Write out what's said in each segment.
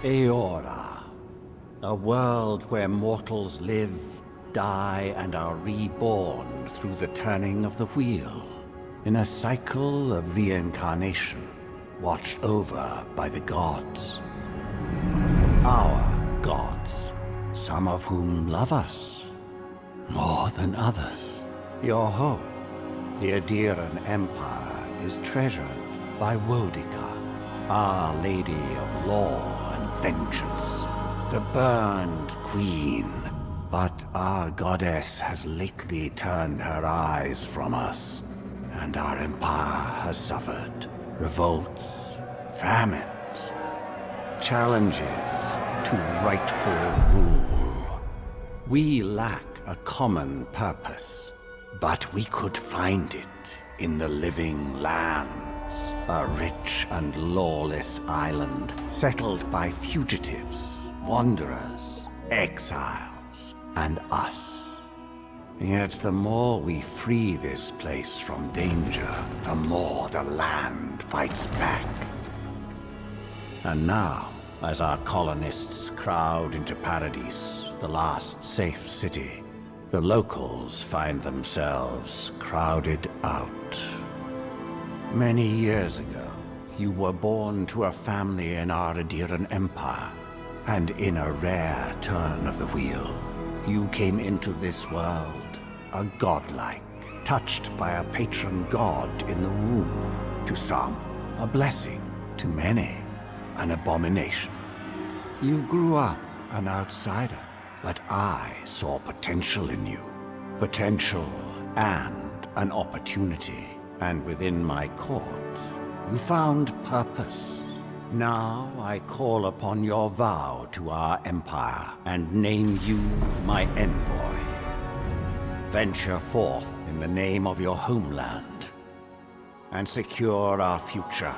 Eora, a world where mortals live, die, and are reborn through the turning of the wheel, in a cycle of reincarnation, watched over by the gods. Our gods, some of whom love us more than others. Your home, the Adiran Empire, is treasured by Wodica, Our Lady of Law and Vengeance, the Burned Queen. But our goddess has lately turned her eyes from us, and our empire has suffered revolts, famines, challenges to rightful rule. We lack a common purpose, but we could find it in the living lands, a rich and lawless island settled by fugitives, wanderers, exiles, and us. Yet the more we free this place from danger, the more the land fights back. And now, as our colonists crowd into Paradise, the last safe city, the locals find themselves crowded out. Many years ago, you were born to a family in our Adiran Empire, and in a rare turn of the wheel, you came into this world a godlike, touched by a patron god in the womb. To some, a blessing; to many, an abomination. You grew up an outsider, but I saw potential in you. Potential and an opportunity. And within my court, you found purpose. Now I call upon your vow to our empire and name you my envoy. Venture forth in the name of your homeland and secure our future.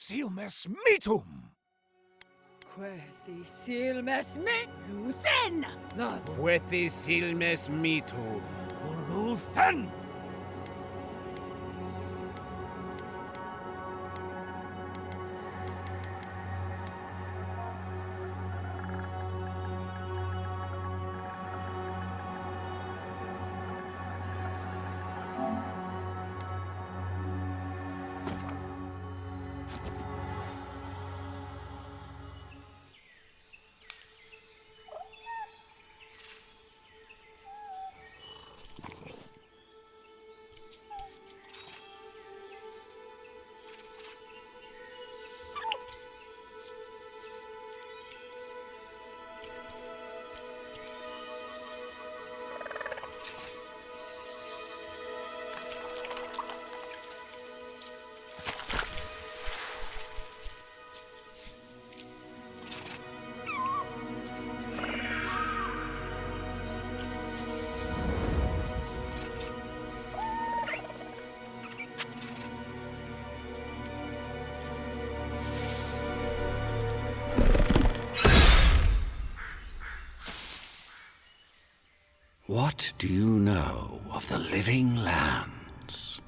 silmes mitum! Quethi silmes me Luthen! Quethi silmes mitum! Luthen! What do you know of the living lands?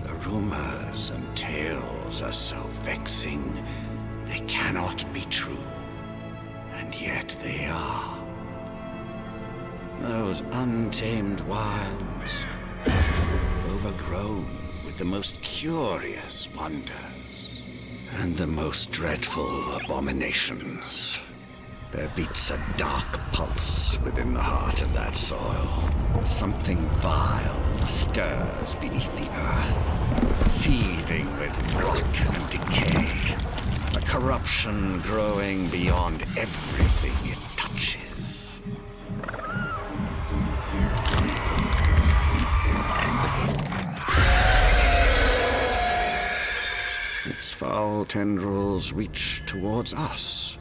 The rumors and tales are so vexing, they cannot be true. And yet they are. Those untamed wilds, overgrown with the most curious wonders and the most dreadful abominations. There beats a dark pulse within the heart of that soil. Something vile stirs beneath the earth, seething with rot and decay. A corruption growing beyond everything it touches. Its foul tendrils reach towards us,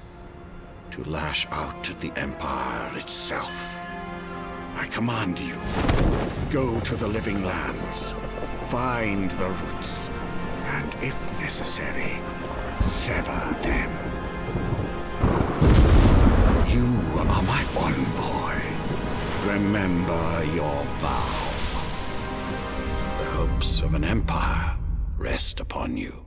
to lash out at the Empire itself. I command you, go to the living lands, find the roots, and if necessary, sever them. You are my one boy. Remember your vow. The hopes of an empire rest upon you.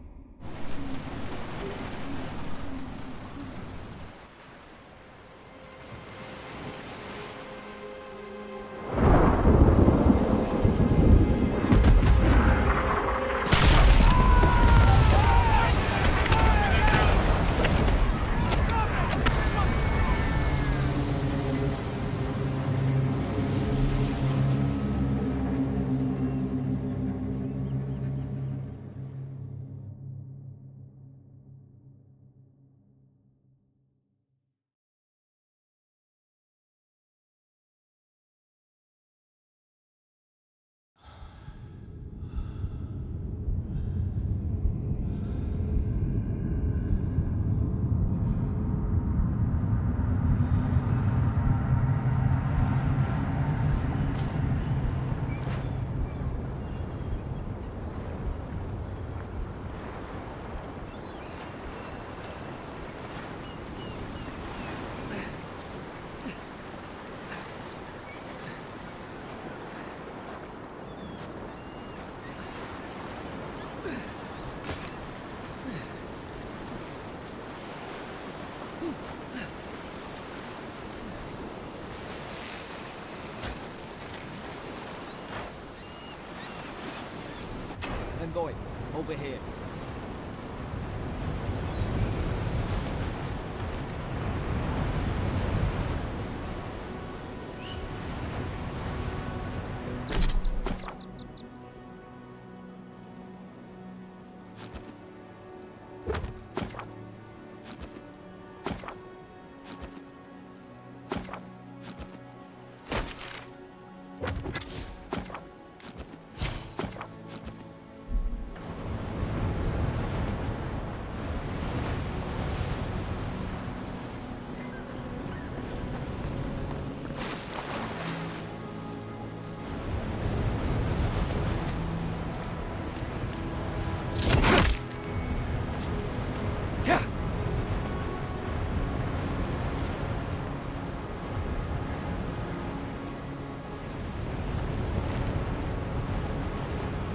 Envoy, over here.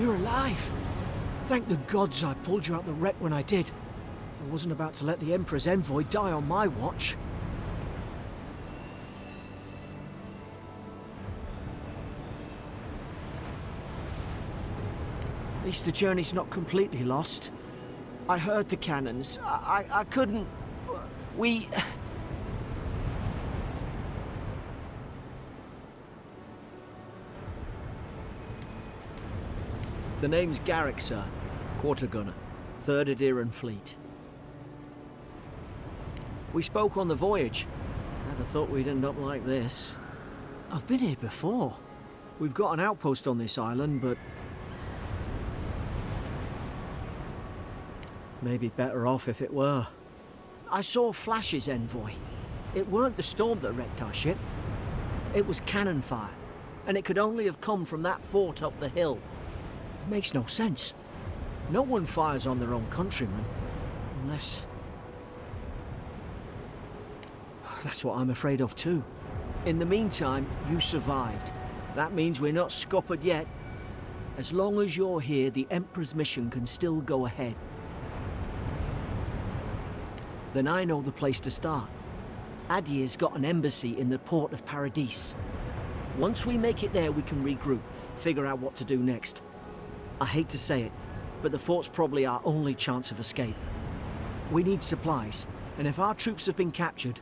You're alive! Thank the gods I pulled you out the wreck when I did. I wasn't about to let the Emperor's envoy die on my watch. At least the journey's not completely lost. I heard the cannons. I couldn't... We... The name's Garrick, sir. Quarter gunner. 3rd Adiran Fleet. We spoke on the voyage. Never thought we'd end up like this. I've been here before. We've got an outpost on this island, but... maybe better off if it were. I saw flashes, envoy. It weren't the storm that wrecked our ship. It was cannon fire, and it could only have come from that fort up the hill. It makes no sense. No one fires on their own countrymen, unless... That's what I'm afraid of too. In the meantime, you survived. That means we're not scuppered yet. As long as you're here, the Emperor's mission can still go ahead. Then I know the place to start. Adir's got an embassy in the port of Paradis. Once we make it there, we can regroup, figure out what to do next. I hate to say it, but the fort's probably our only chance of escape. We need supplies, and if our troops have been captured,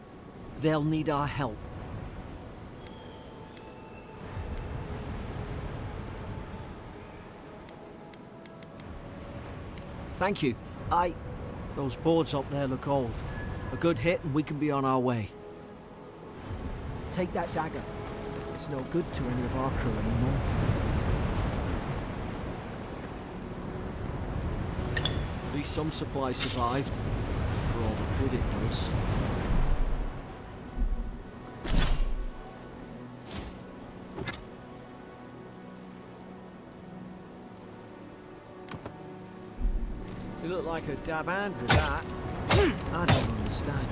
they'll need our help. Thank you. Those boards up there look old. A good hit and we can be on our way. Take that dagger. It's no good to any of our crew anymore. At least some supplies survived, for all the good it does. You look like a dab hand with that. I don't understand.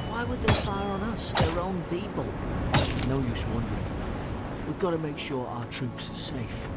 Why would they fire on us, their own people? No use wondering. We've got to make sure our troops are safe.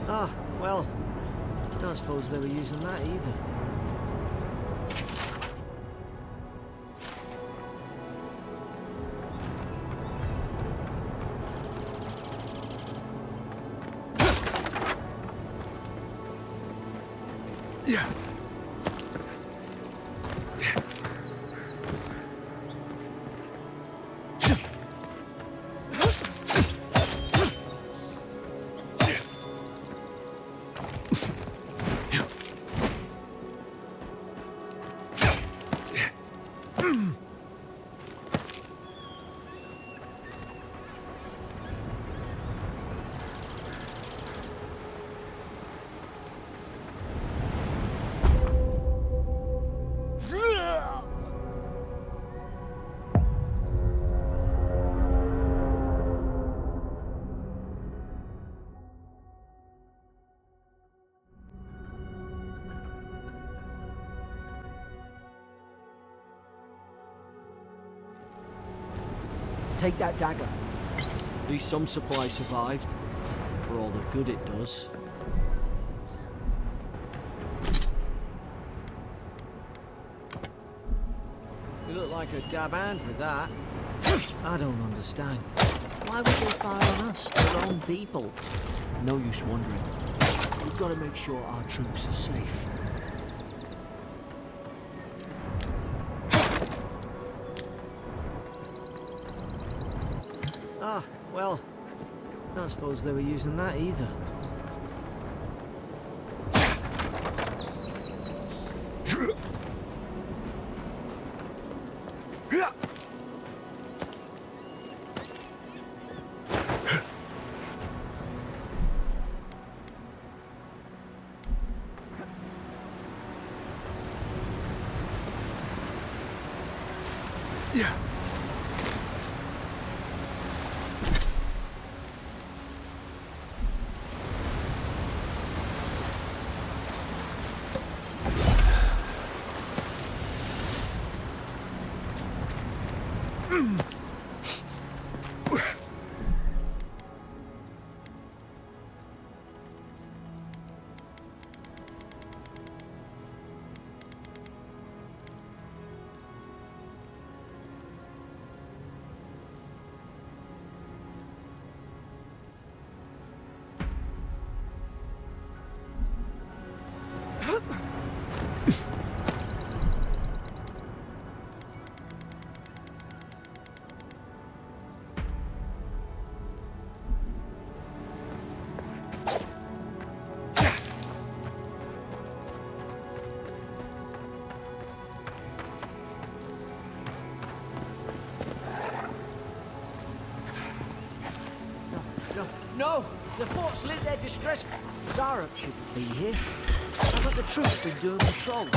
Ah, well, I don't suppose they were using that either. Yeah. Take that dagger. At least some supplies survived, for all the good it does. You look like a dab hand with that. I don't understand. Why would they fire on us, their own people? No use wondering. We've got to make sure our troops are safe. Ah, well, I don't suppose they were using that either. No! The fort's lit their distress. Zara shouldn't be here. I thought the troops been doing patrol.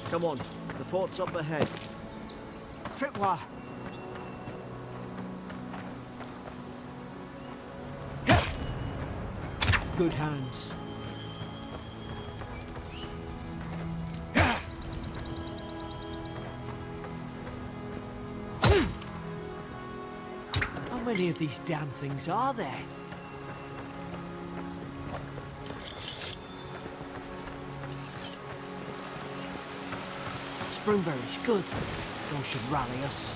Come on, the fort's up ahead. Tripwire! Good hands. How many of these damn things are there? Springberries, good. Those should rally us.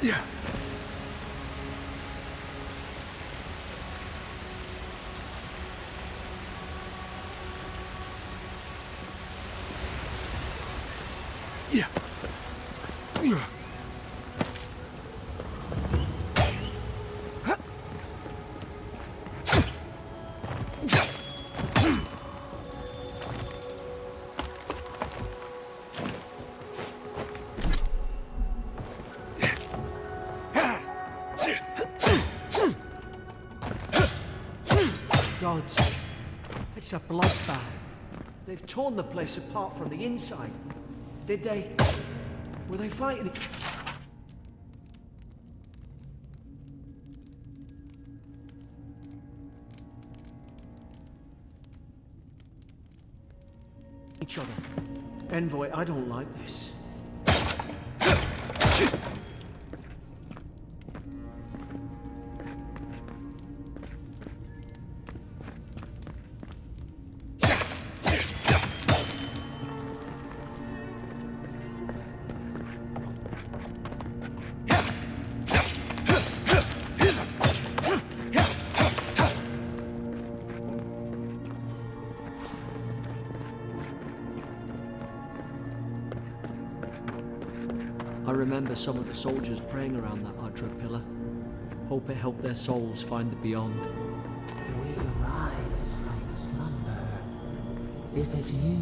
Yeah. Yeah. Yeah. Gods, it's a bloodbath. They've torn the place apart from the inside. Did they? Were they fighting each other? Envoy, I don't like this. I remember some of the soldiers praying around that Adra pillar. Hope it helped their souls find the beyond. We rise from slumber. Is it you?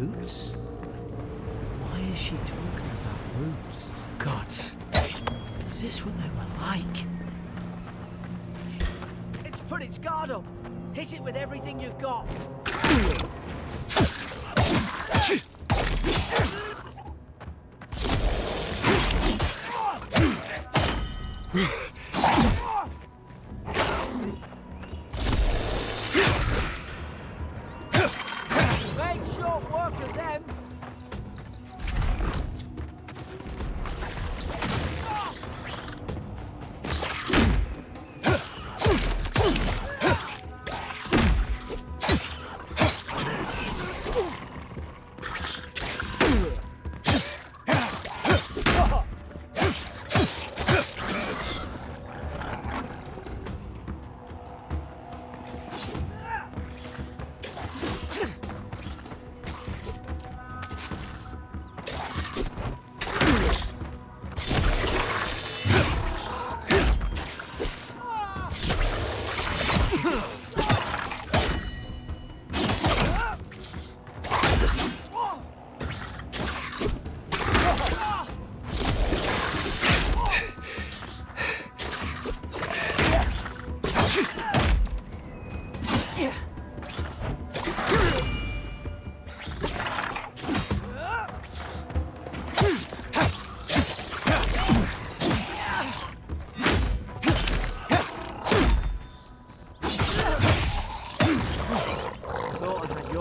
Roots? Why is she talking about roots? God, is this what they were like? It's put its guard up. Hit it with everything you've got. Make short work of them.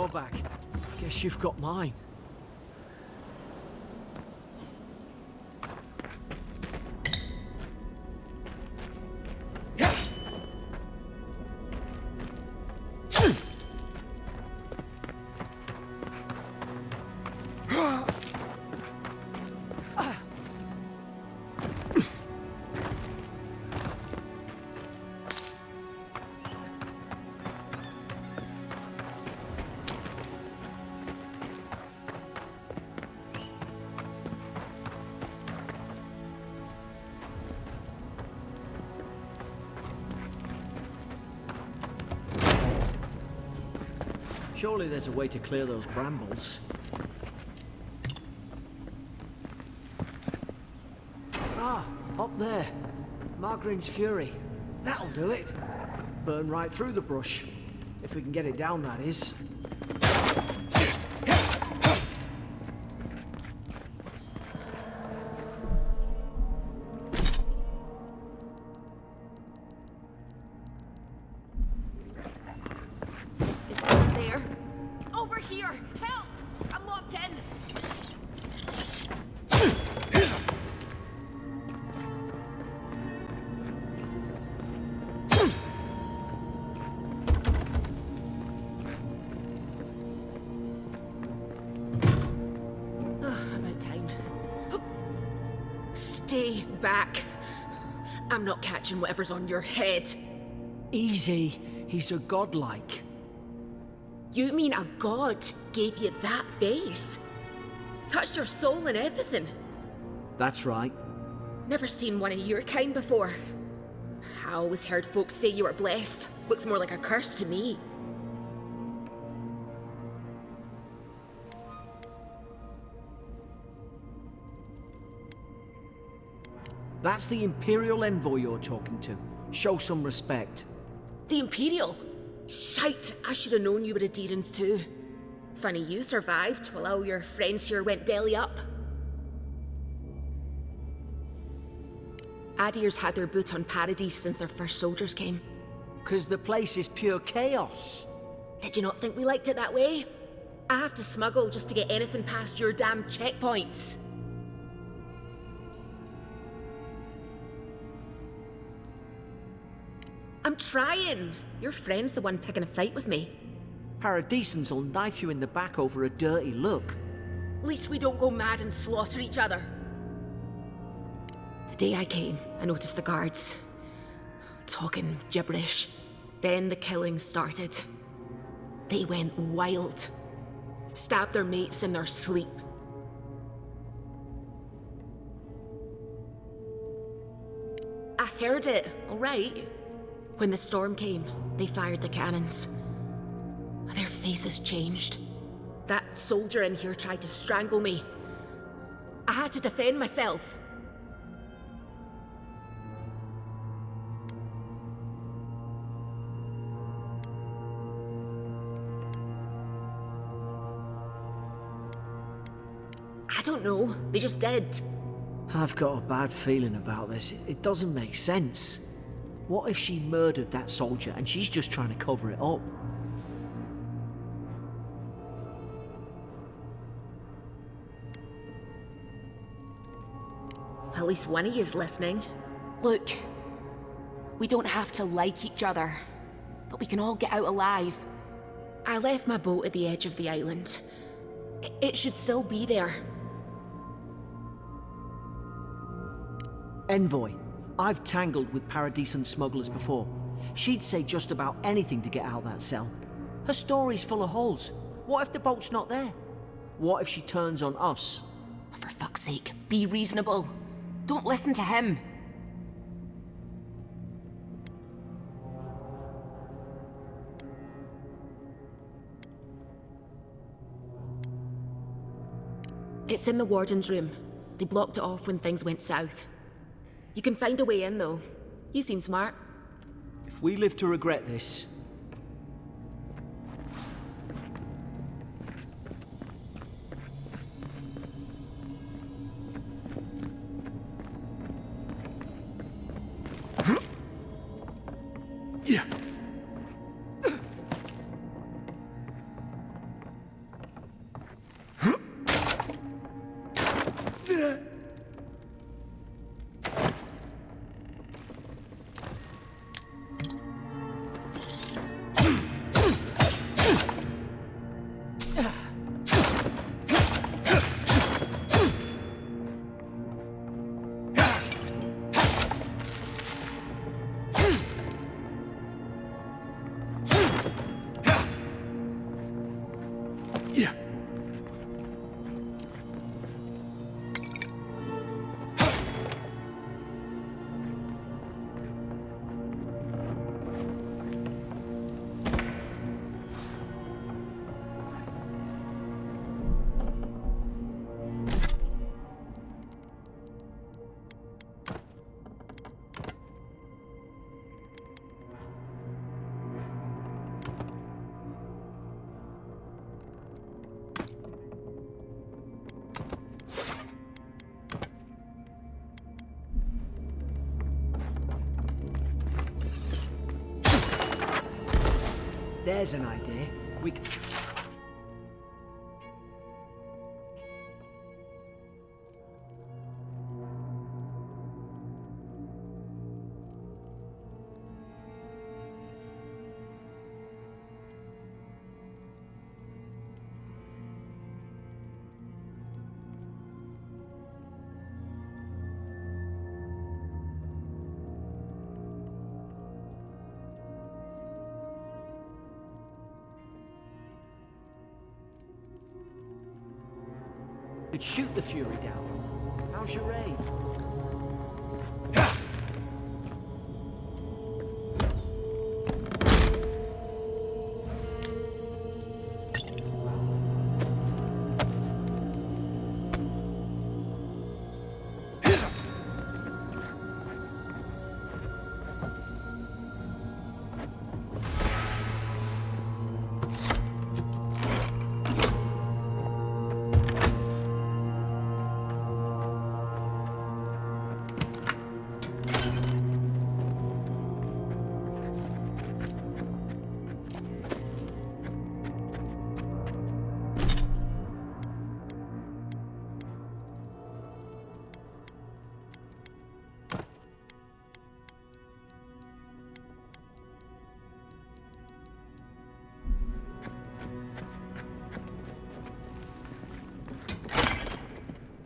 your back. Guess you've got mine. Surely there's a way to clear those brambles. Ah, up there. Margarine's Fury. That'll do it. Burn right through the brush. If we can get it down, that is. Is someone there? Over here! Help! I'm locked in! About time. Stay back. I'm not catching whatever's on your head. Easy. He's a godlike. You mean a god gave you that face? Touched your soul and everything? That's right. Never seen one of your kind before. I always heard folks say you were blessed. Looks more like a curse to me. That's the Imperial envoy you're talking to. Show some respect. The Imperial? Shite, I should have known you were a Deerans too. Funny you survived while all your friends here went belly up. Adir's had their boot on Paradise since their first soldiers came. 'Cause the place is pure chaos. Did you not think we liked it that way? I have to smuggle just to get anything past your damn checkpoints. I'm trying. Your friend's the one picking a fight with me. Paradisans will knife you in the back over a dirty look. At least we don't go mad and slaughter each other. The day I came, I noticed the guards talking gibberish. Then the killing started. They went wild. Stabbed their mates in their sleep. I heard it, all right. When the storm came, they fired the cannons. Their faces changed. That soldier in here tried to strangle me. I had to defend myself. I don't know. They just did. I've got a bad feeling about this. It doesn't make sense. What if she murdered that soldier and she's just trying to cover it up? At least one of you's listening. Look, we don't have to like each other, but we can all get out alive. I left my boat at the edge of the island. It should still be there. Envoy, I've tangled with Paradisan smugglers before. She'd say just about anything to get out of that cell. Her story's full of holes. What if the boat's not there? What if she turns on us? For fuck's sake, be reasonable. Don't listen to him. It's in the warden's room. They blocked it off when things went south. You can find a way in, though. You seem smart. If we live to regret this... Yeah. There's an idea. We c- could shoot the Fury down. How's your aim?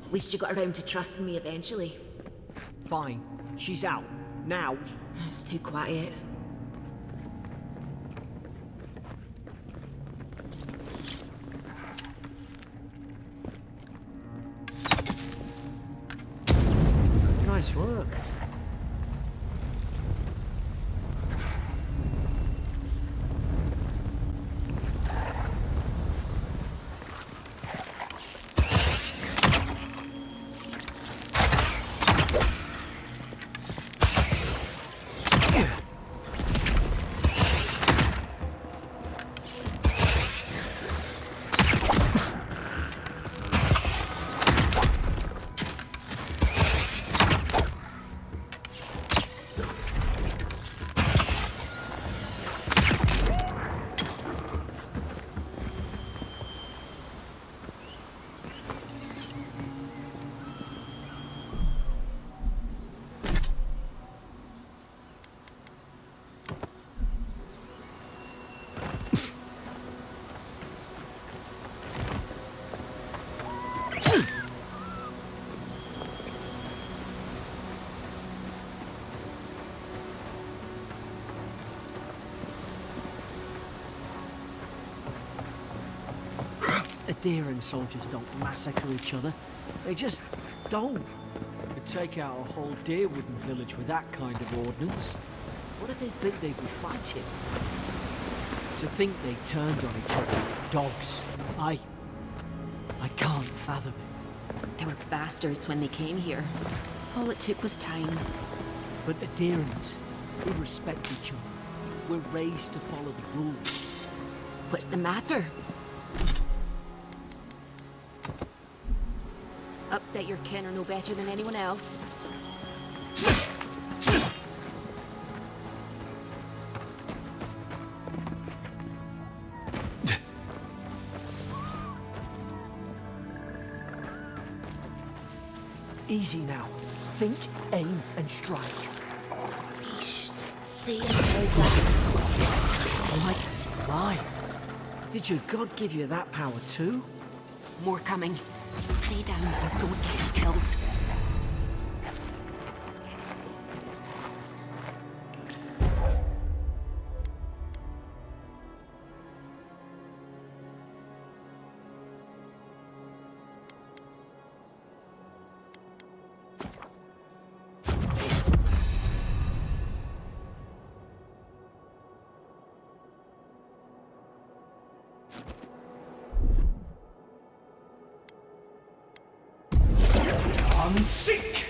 At least you got around to trusting me eventually. Fine. She's out. Now. It's too quiet. Nice work. Adherent soldiers don't massacre each other. They just don't. Could take out a whole deerwooden village with that kind of ordnance. What did they think they'd be fighting? To think they turned on each other like dogs. I can't fathom it. They were bastards when they came here. All it took was time. But adherents, we respect each other. We're raised to follow the rules. What's the matter? Upset your kin are no better than anyone else. Easy now. Think, aim, and strike. Stay in the glass. Like mine. Did your god give you that power too? More coming. Stay down and don't get killed. Seek!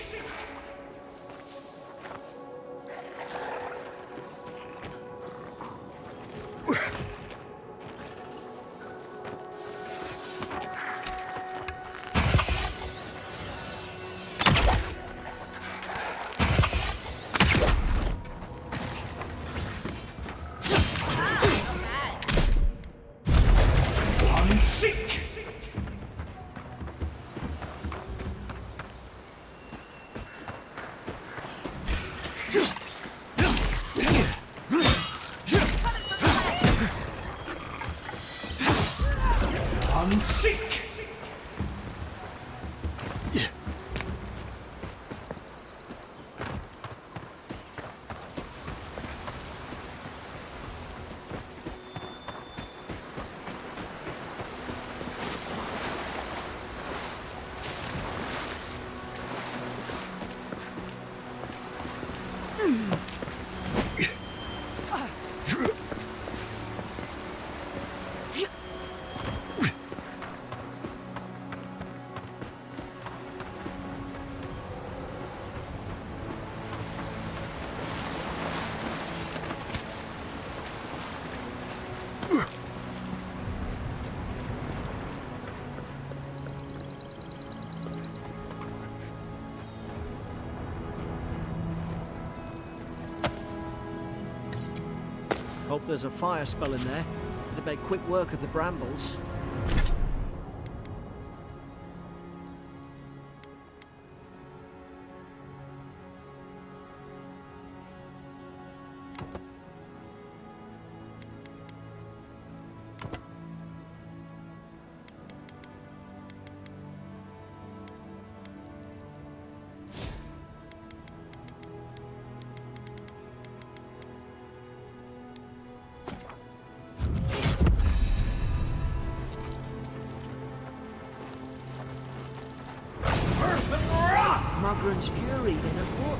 Hope there's a fire spell in there. It'd make quick work of the brambles. Mugren's Fury in a book.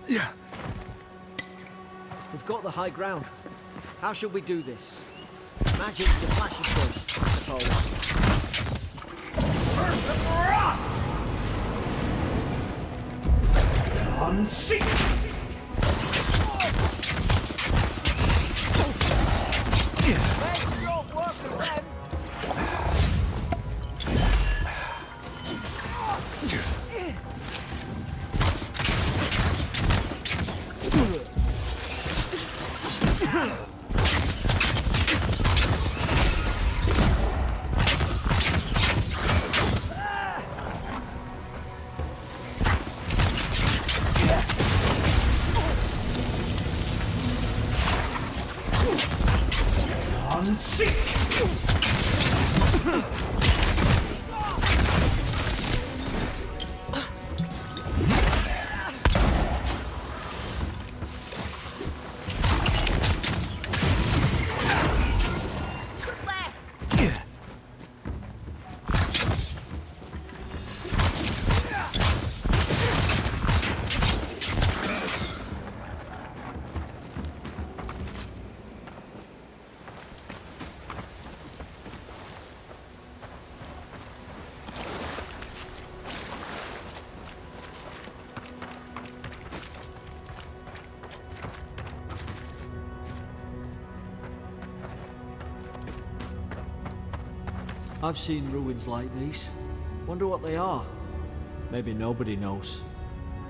Yeah. We've got the high ground. How should we do this? Magic's the flashy choice, I suppose. Seek! I've seen ruins like these. Wonder what they are. Maybe nobody knows.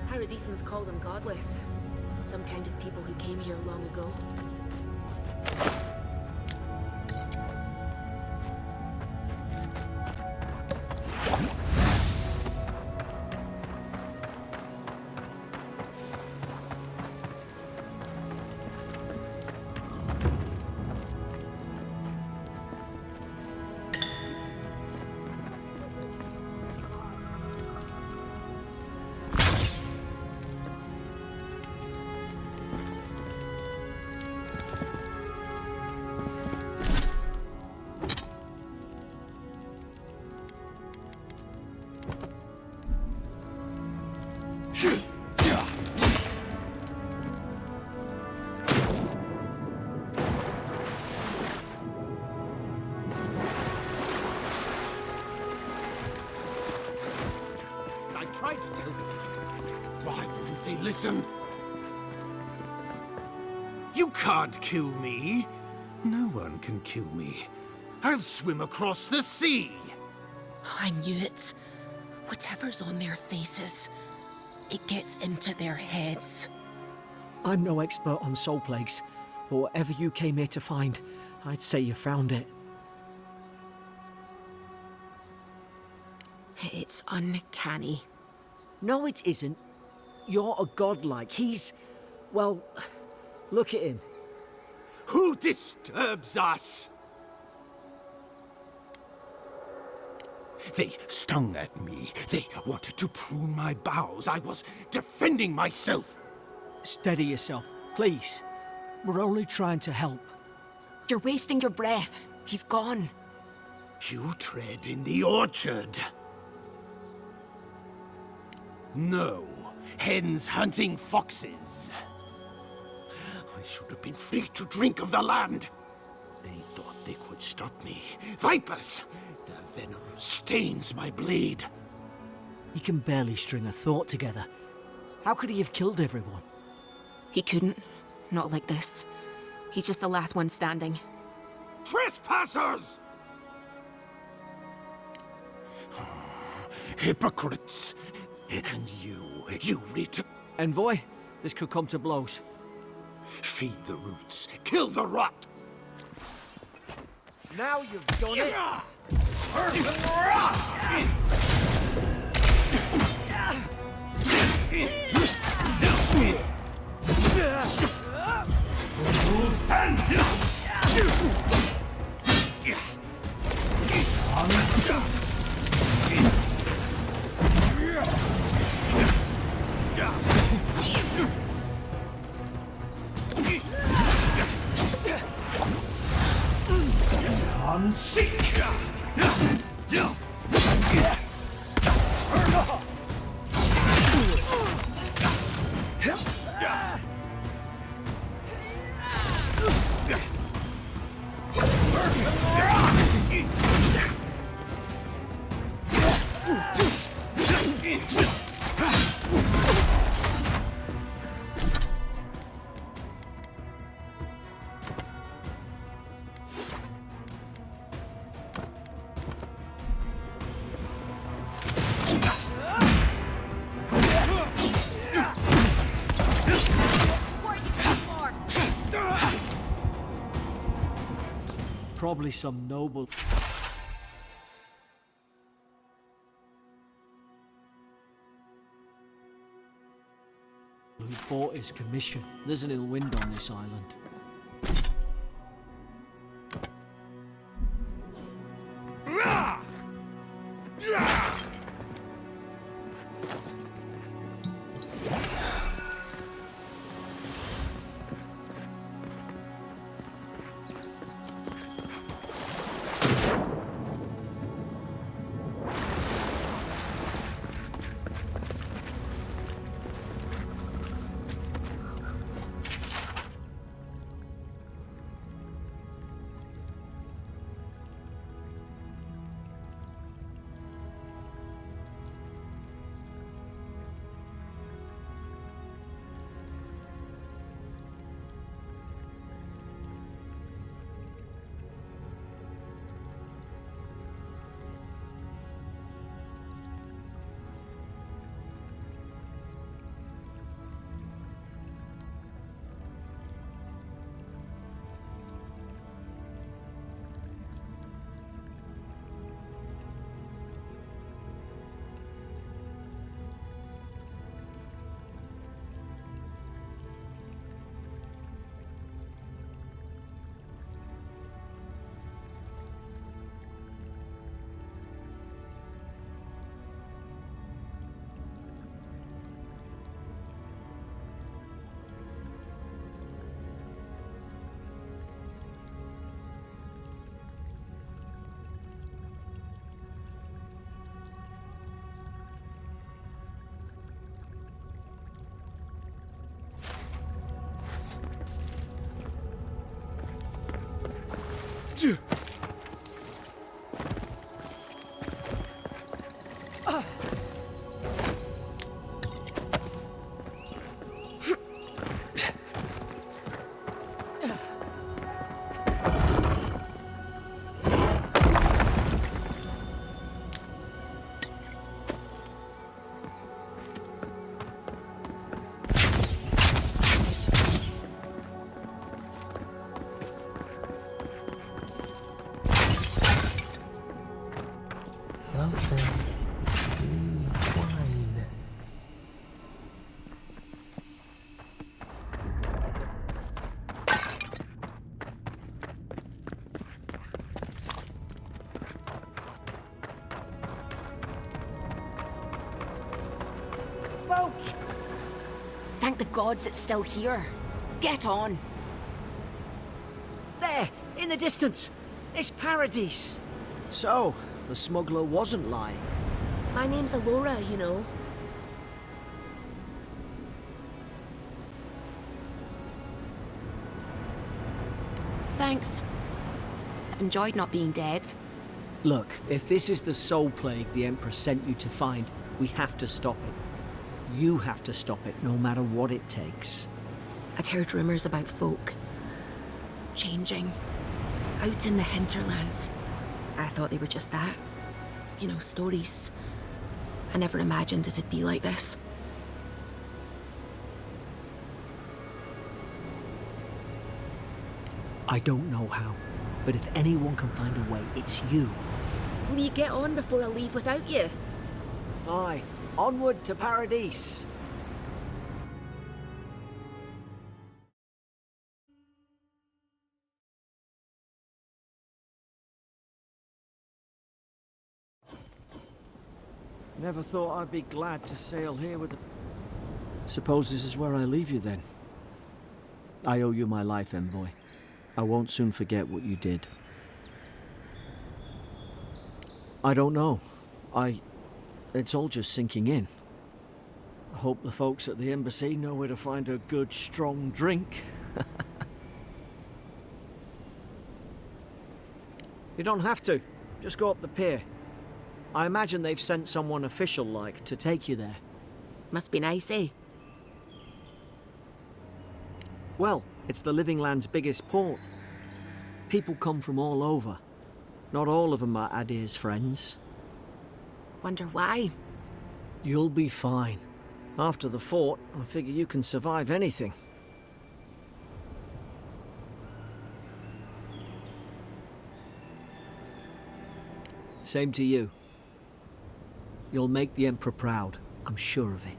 Paradisans call them godless. Some kind of people who came here long ago. I tried to tell them. Why wouldn't they listen? You can't kill me. No one can kill me. I'll swim across the sea. I knew it. Whatever's on their faces, it gets into their heads. I'm no expert on soul plagues, but whatever you came here to find, I'd say you found it. It's uncanny. No, it isn't. You're a godlike. He's... well, look at him. Who disturbs us? They stung at me. They wanted to prune my boughs. I was defending myself. Steady yourself, please. We're only trying to help. You're wasting your breath. He's gone. You tread in the orchard. No, hens hunting foxes. I should have been free to drink of the land. They thought they could stop me. Vipers! Their venom stains my blade. He can barely string a thought together. How could he have killed everyone? He couldn't. Not like this. He's just the last one standing. Trespassers! Hypocrites! And you return. Envoy, this could come to blows. Feed the roots, kill the rot! Now you've done it! Probably some noble... who bought his commission. There's an ill wind on this island. Closer. Rewind. Boat! Thank the gods it's still here. Get on. There, in the distance. It's Paradise. So, the smuggler wasn't lying. My name's Alora, you know. Thanks. I've enjoyed not being dead. Look, if this is the soul plague the Emperor sent you to find, we have to stop it. You have to stop it, no matter what it takes. I'd heard rumors about folk changing out in the hinterlands. I thought they were just that. You know, stories. I never imagined it'd be like this. I don't know how, but if anyone can find a way, it's you. Will you get on before I leave without you? Aye, onward to Paradise. Never thought I'd be glad to sail here with the... Suppose this is where I leave you then. I owe you my life, envoy. I won't soon forget what you did. I don't know. It's all just sinking in. I hope the folks at the embassy know where to find a good, strong drink. You don't have to. Just go up the pier. I imagine they've sent someone official-like to take you there. Must be nice, eh? Well, it's the Living Land's biggest port. People come from all over. Not all of them are Adir's friends. Wonder why? You'll be fine. After the fort, I figure you can survive anything. Same to you. You'll make the Emperor proud, I'm sure of it.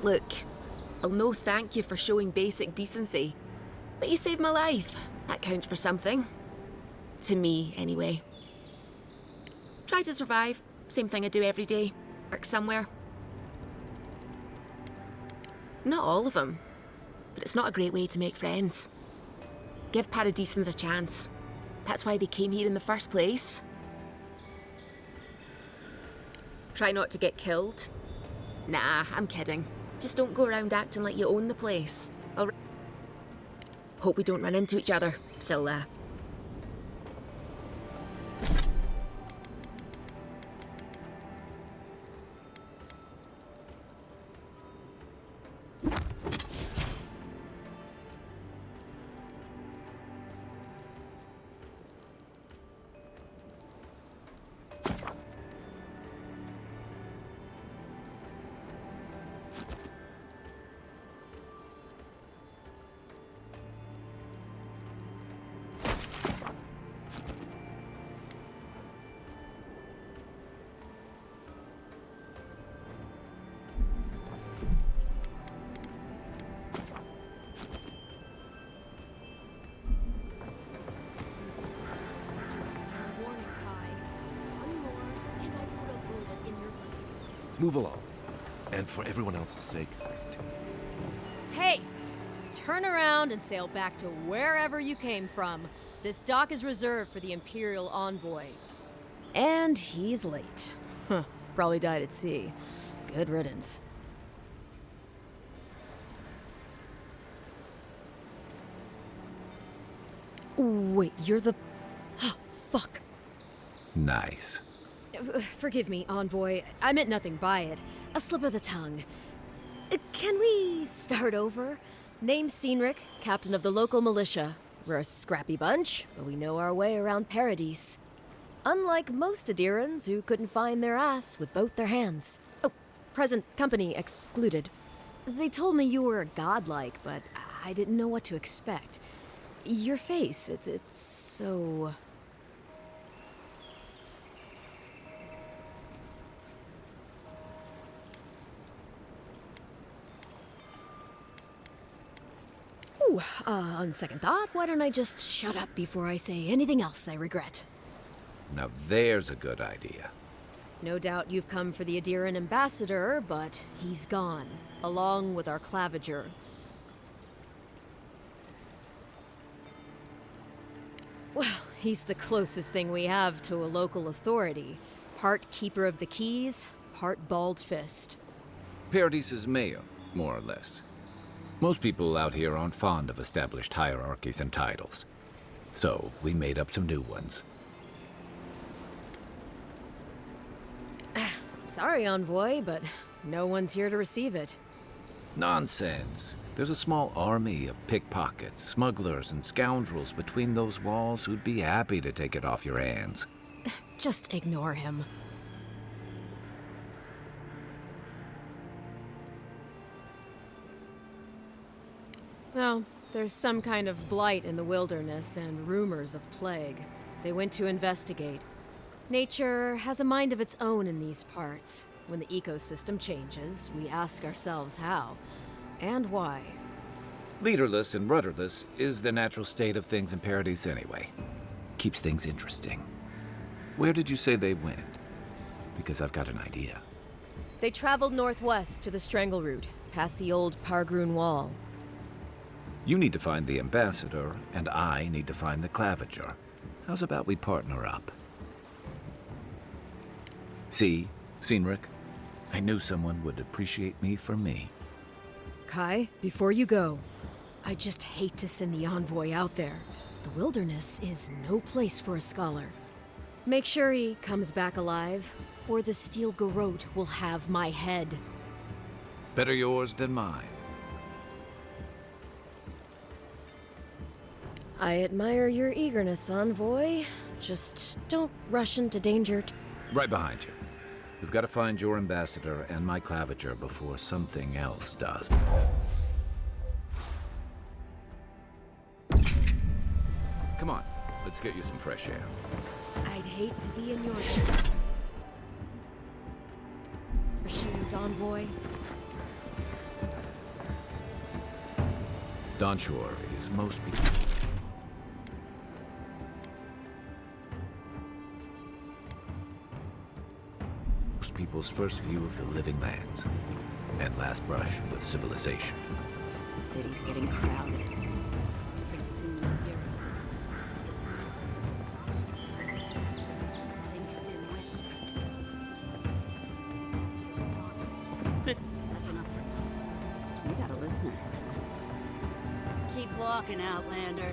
Look, I'll no thank you for showing basic decency, but you saved my life. That counts for something. To me, anyway. Try to survive. Same thing I do every day. Work somewhere. Not all of them, but it's not a great way to make friends. Give Paradisans a chance. That's why they came here in the first place. Try not to get killed. Nah, I'm kidding. Just don't go around acting like you own the place. All right. Hope we don't run into each other. Still, Move along. And for everyone else's sake. Hey! Turn around and sail back to wherever you came from. This dock is reserved for the Imperial Envoy. And he's late. Huh. Probably died at sea. Good riddance. Wait, you're the... Fuck. Nice. Forgive me, Envoy. I meant nothing by it. A slip of the tongue. Can we start over? Name's Cynric, captain of the local militia. We're a scrappy bunch, but we know our way around Paradise. Unlike most Adirans who couldn't find their ass with both their hands. Oh, present company excluded. They told me you were godlike, but I didn't know what to expect. Your face, it's so... Ooh, on second thought, why don't I just shut up before I say anything else I regret? Now there's a good idea. No doubt you've come for the Adiran ambassador, but he's gone, along with our claviger. Well, he's the closest thing we have to a local authority. Part keeper of the keys, part bald fist. Paradise's mayor, more or less. Most people out here aren't fond of established hierarchies and titles. So, we made up some new ones. Sorry, Envoy, but no one's here to receive it. Nonsense. There's a small army of pickpockets, smugglers, and scoundrels between those walls who'd be happy to take it off your hands. Just ignore him. Well, there's some kind of blight in the wilderness and rumors of plague. They went to investigate. Nature has a mind of its own in these parts. When the ecosystem changes, we ask ourselves how and why. Leaderless and rudderless is the natural state of things in Paradise anyway. Keeps things interesting. Where did you say they went? Because I've got an idea. They traveled northwest to the Strangle Route, past the old Pargroon Wall. You need to find the ambassador, and I need to find the claviger. How's about we partner up? See, Cynric? I knew someone would appreciate me for me. Kai, before you go, I just hate to send the Envoy out there. The wilderness is no place for a scholar. Make sure he comes back alive, or the Steel Garrote will have my head. Better yours than mine. I admire your eagerness, Envoy. Just don't rush into danger. Right behind you. We've got to find your ambassador and my claviger before something else does. Come on, let's get you some fresh air. I'd hate to be in your shoes, Envoy. Donshore is most people's first view of the living lands and last brush with civilization. The city's getting crowded. Pretty soon, you're... That's enough for now. We got a listener. Keep walking, Outlander.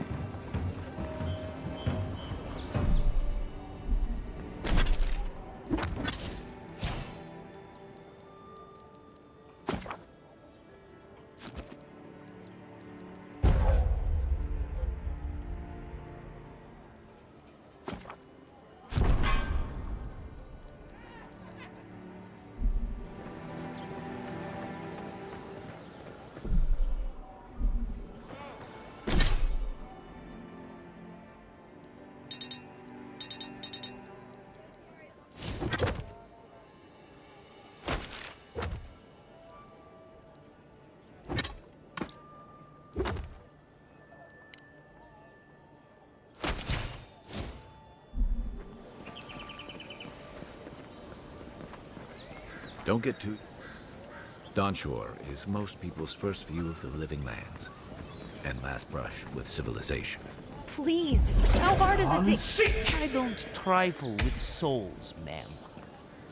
Don't get too... Donshore is most people's first view of the living lands and last brush with civilization. Please, how hard is it to... Sick! I don't trifle with souls, ma'am.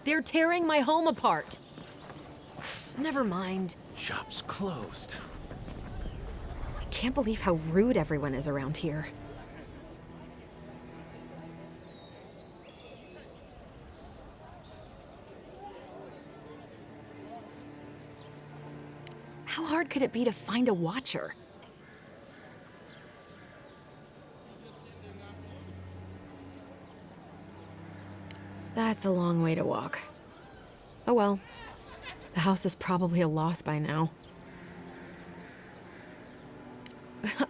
They're tearing my home apart. Never mind. Shop's closed. I can't believe how rude everyone is around here. How hard could it be to find a watcher? That's a long way to walk. Oh well. The house is probably a loss by now.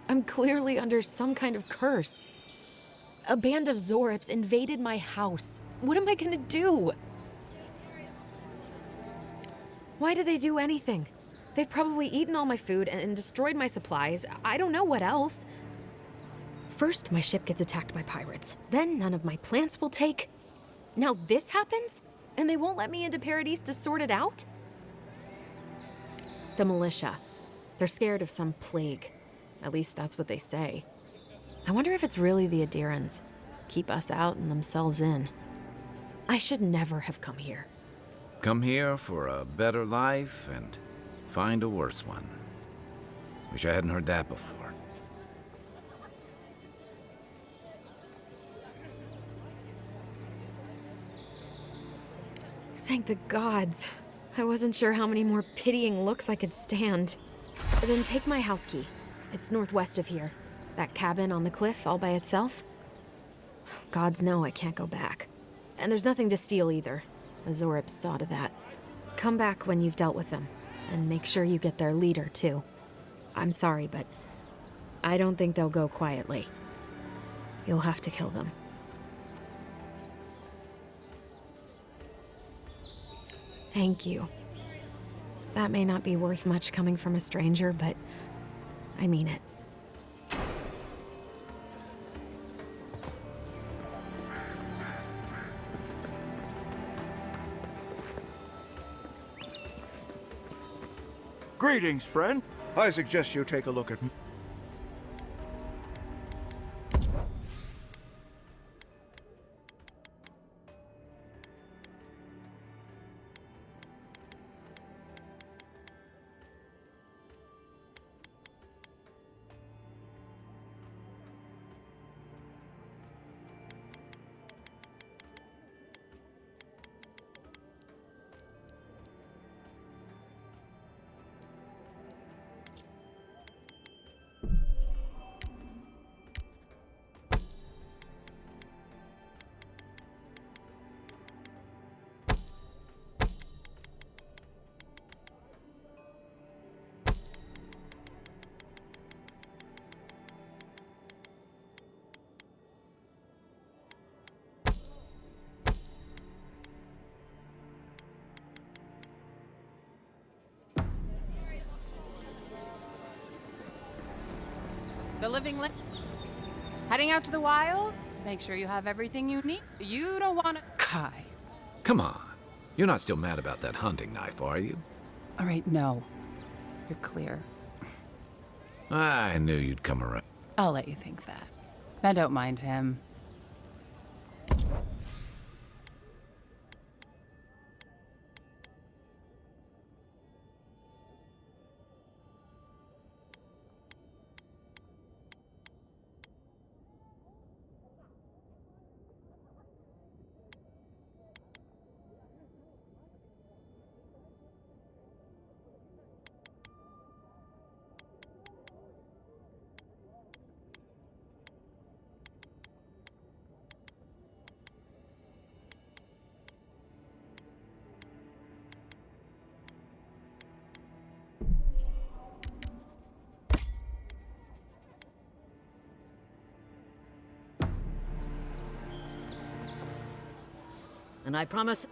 I'm clearly under some kind of curse. A band of Zorips invaded my house. What am I gonna do? Why did they do anything? They've probably eaten all my food and destroyed my supplies. I don't know what else. First, my ship gets attacked by pirates. Then none of my plants will take. Now this happens? And they won't let me into Paradise to sort it out? The militia. They're scared of some plague. At least that's what they say. I wonder if it's really the Adirans. Keep us out and themselves in. I should never have come here. Come here for a better life and find a worse one. Wish I hadn't heard that before. Thank the gods. I wasn't sure how many more pitying looks I could stand. Then take my house key. It's northwest of here. That cabin on the cliff all by itself. Gods know I can't go back. And there's nothing to steal either. The Zorips saw to that. Come back when you've dealt with them. And make sure you get their leader, too. I'm sorry, but I don't think they'll go quietly. You'll have to kill them. Thank you. That may not be worth much coming from a stranger, but I mean it. Greetings, friend. I suggest you take a look at... The living heading out to the wilds? Make sure you have everything you need. You don't want to... Kai, come on. You're not still mad about that hunting knife, are you? All right, no. You're clear. I knew you'd come around. I'll let you think that. Now don't mind him. And I promise...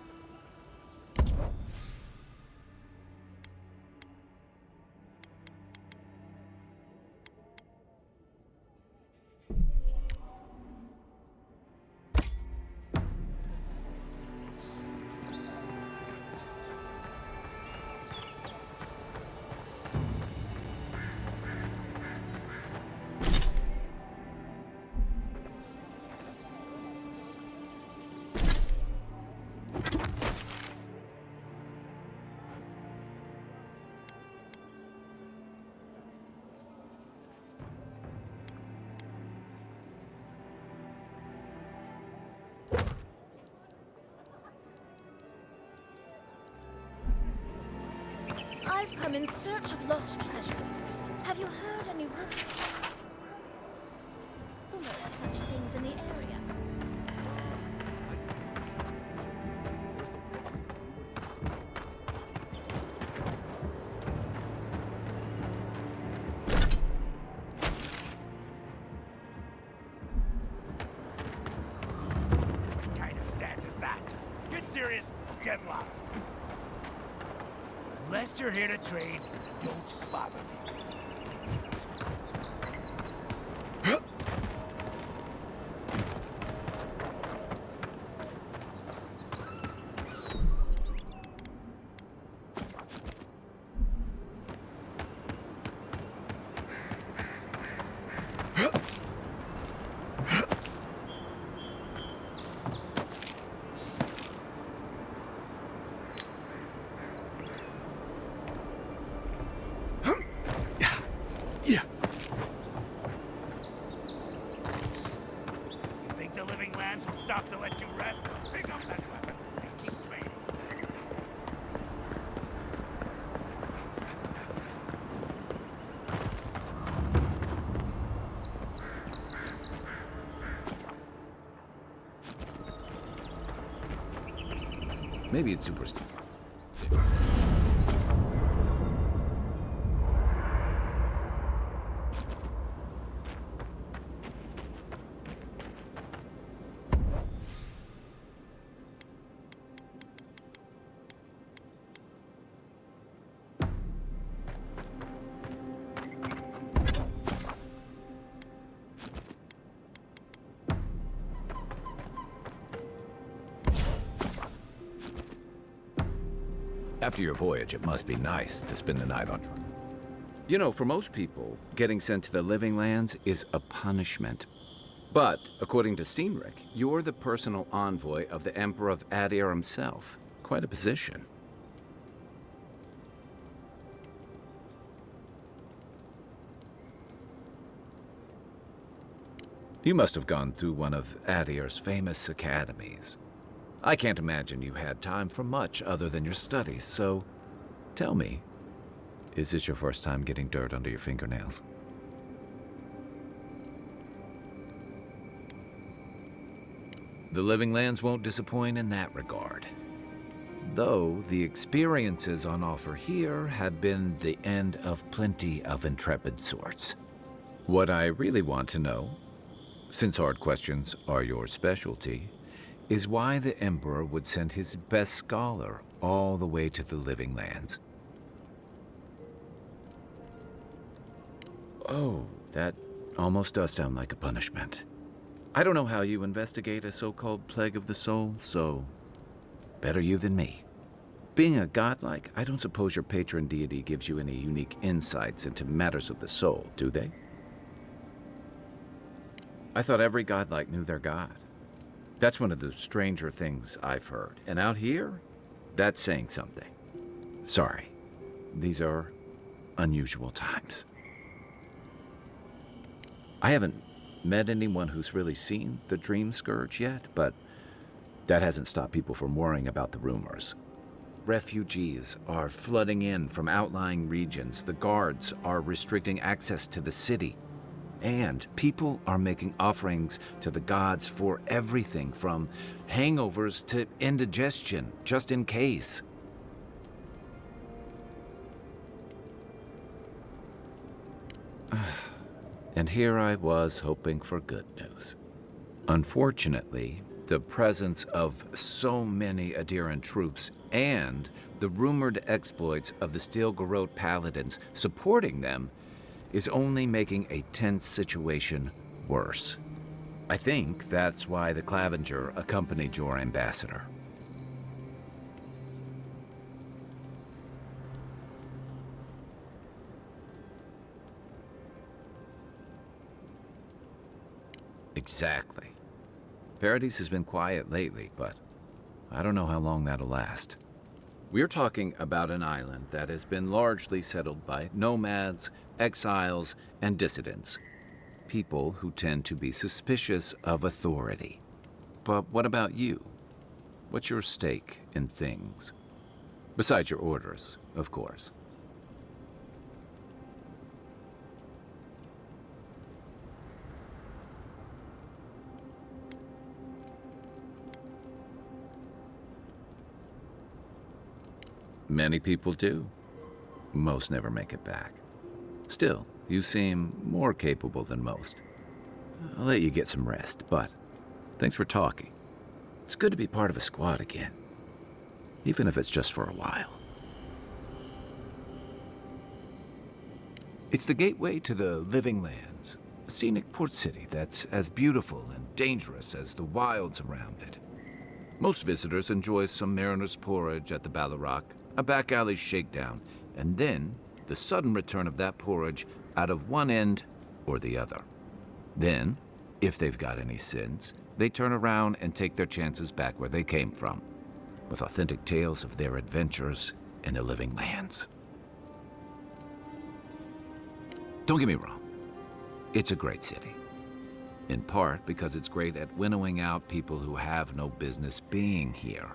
come in search of lost treasures. Have you heard any rumors of such things in the area? What kind of stance is that? Get serious, get lost. Unless you're here to trade, don't bother me. Stop to let you rest. Pick up that weapon and keep trading. Maybe it's superstition. After your voyage, it must be nice to spend the night on. You know, for most people, getting sent to the Living Lands is a punishment. But, according to Cynric, you're the personal envoy of the Emperor of Adir himself. Quite a position. You must have gone through one of Adir's famous academies. I can't imagine you had time for much other than your studies, so tell me, is this your first time getting dirt under your fingernails? The Living Lands won't disappoint in that regard. Though the experiences on offer here have been the end of plenty of intrepid sorts. What I really want to know, since hard questions are your specialty, is why the Emperor would send his best scholar all the way to the Living Lands. Oh, that almost does sound like a punishment. I don't know how you investigate a so-called plague of the soul, so better you than me. Being a godlike, I don't suppose your patron deity gives you any unique insights into matters of the soul, do they? I thought every godlike knew their god. That's one of the stranger things I've heard. And out here, that's saying something. Sorry, these are unusual times. I haven't met anyone who's really seen the Dream Scourge yet, but that hasn't stopped people from worrying about the rumors. Refugees are flooding in from outlying regions. The guards are restricting access to the city. And people are making offerings to the gods for everything from hangovers to indigestion, just in case. And here I was hoping for good news. Unfortunately, the presence of so many Adiran troops and the rumored exploits of the Steel Garrote paladins supporting them is only making a tense situation worse. I think that's why the Clavenger accompanied your ambassador. Exactly. Paradise has been quiet lately, but I don't know how long that'll last. We're talking about an island that has been largely settled by nomads, exiles, and dissidents. People who tend to be suspicious of authority. But what about you? What's your stake in things? Besides your orders, of course. Many people do. Most never make it back. Still, you seem more capable than most. I'll let you get some rest, but thanks for talking. It's good to be part of a squad again, even if it's just for a while. It's the gateway to the Living Lands, a scenic port city that's as beautiful and dangerous as the wilds around it. Most visitors enjoy some mariner's porridge at the Ballarrock, a back alley shakedown, and then the sudden return of that porridge out of one end or the other. Then, if they've got any sins, they turn around and take their chances back where they came from, with authentic tales of their adventures in the Living Lands. Don't get me wrong, it's a great city. In part because it's great at winnowing out people who have no business being here.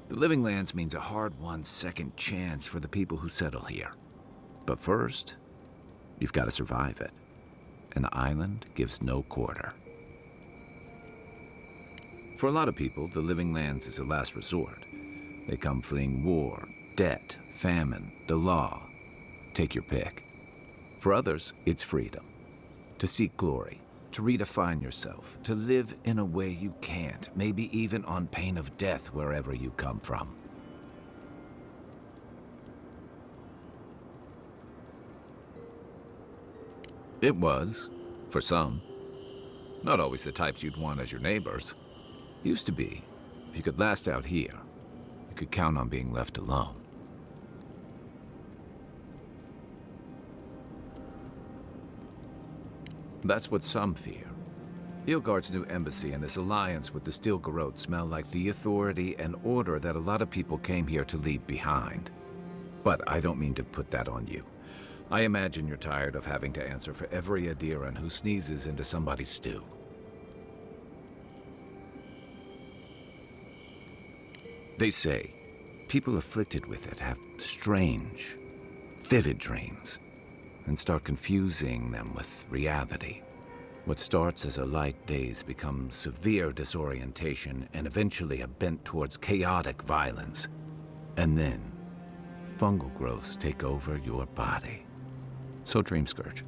The Living Lands means a hard-won second chance for the people who settle here. But first, you've got to survive it. And the island gives no quarter. For a lot of people, the Living Lands is a last resort. They come fleeing war, debt, famine, the law. Take your pick. For others, it's freedom. To seek glory, to redefine yourself, to live in a way you can't, maybe even on pain of death wherever you come from. It was, for some. Not always the types you'd want as your neighbors. Used to be. If you could last out here, you could count on being left alone. That's what some fear. Ilgard's new embassy and his alliance with the Steel Garrote smell like the authority and order that a lot of people came here to leave behind. But I don't mean to put that on you. I imagine you're tired of having to answer for every Adiran who sneezes into somebody's stew. They say people afflicted with it have strange, vivid dreams and start confusing them with reality. What starts as a light daze becomes severe disorientation and eventually a bent towards chaotic violence. And then, fungal growths take over your body. So Dream Scourge.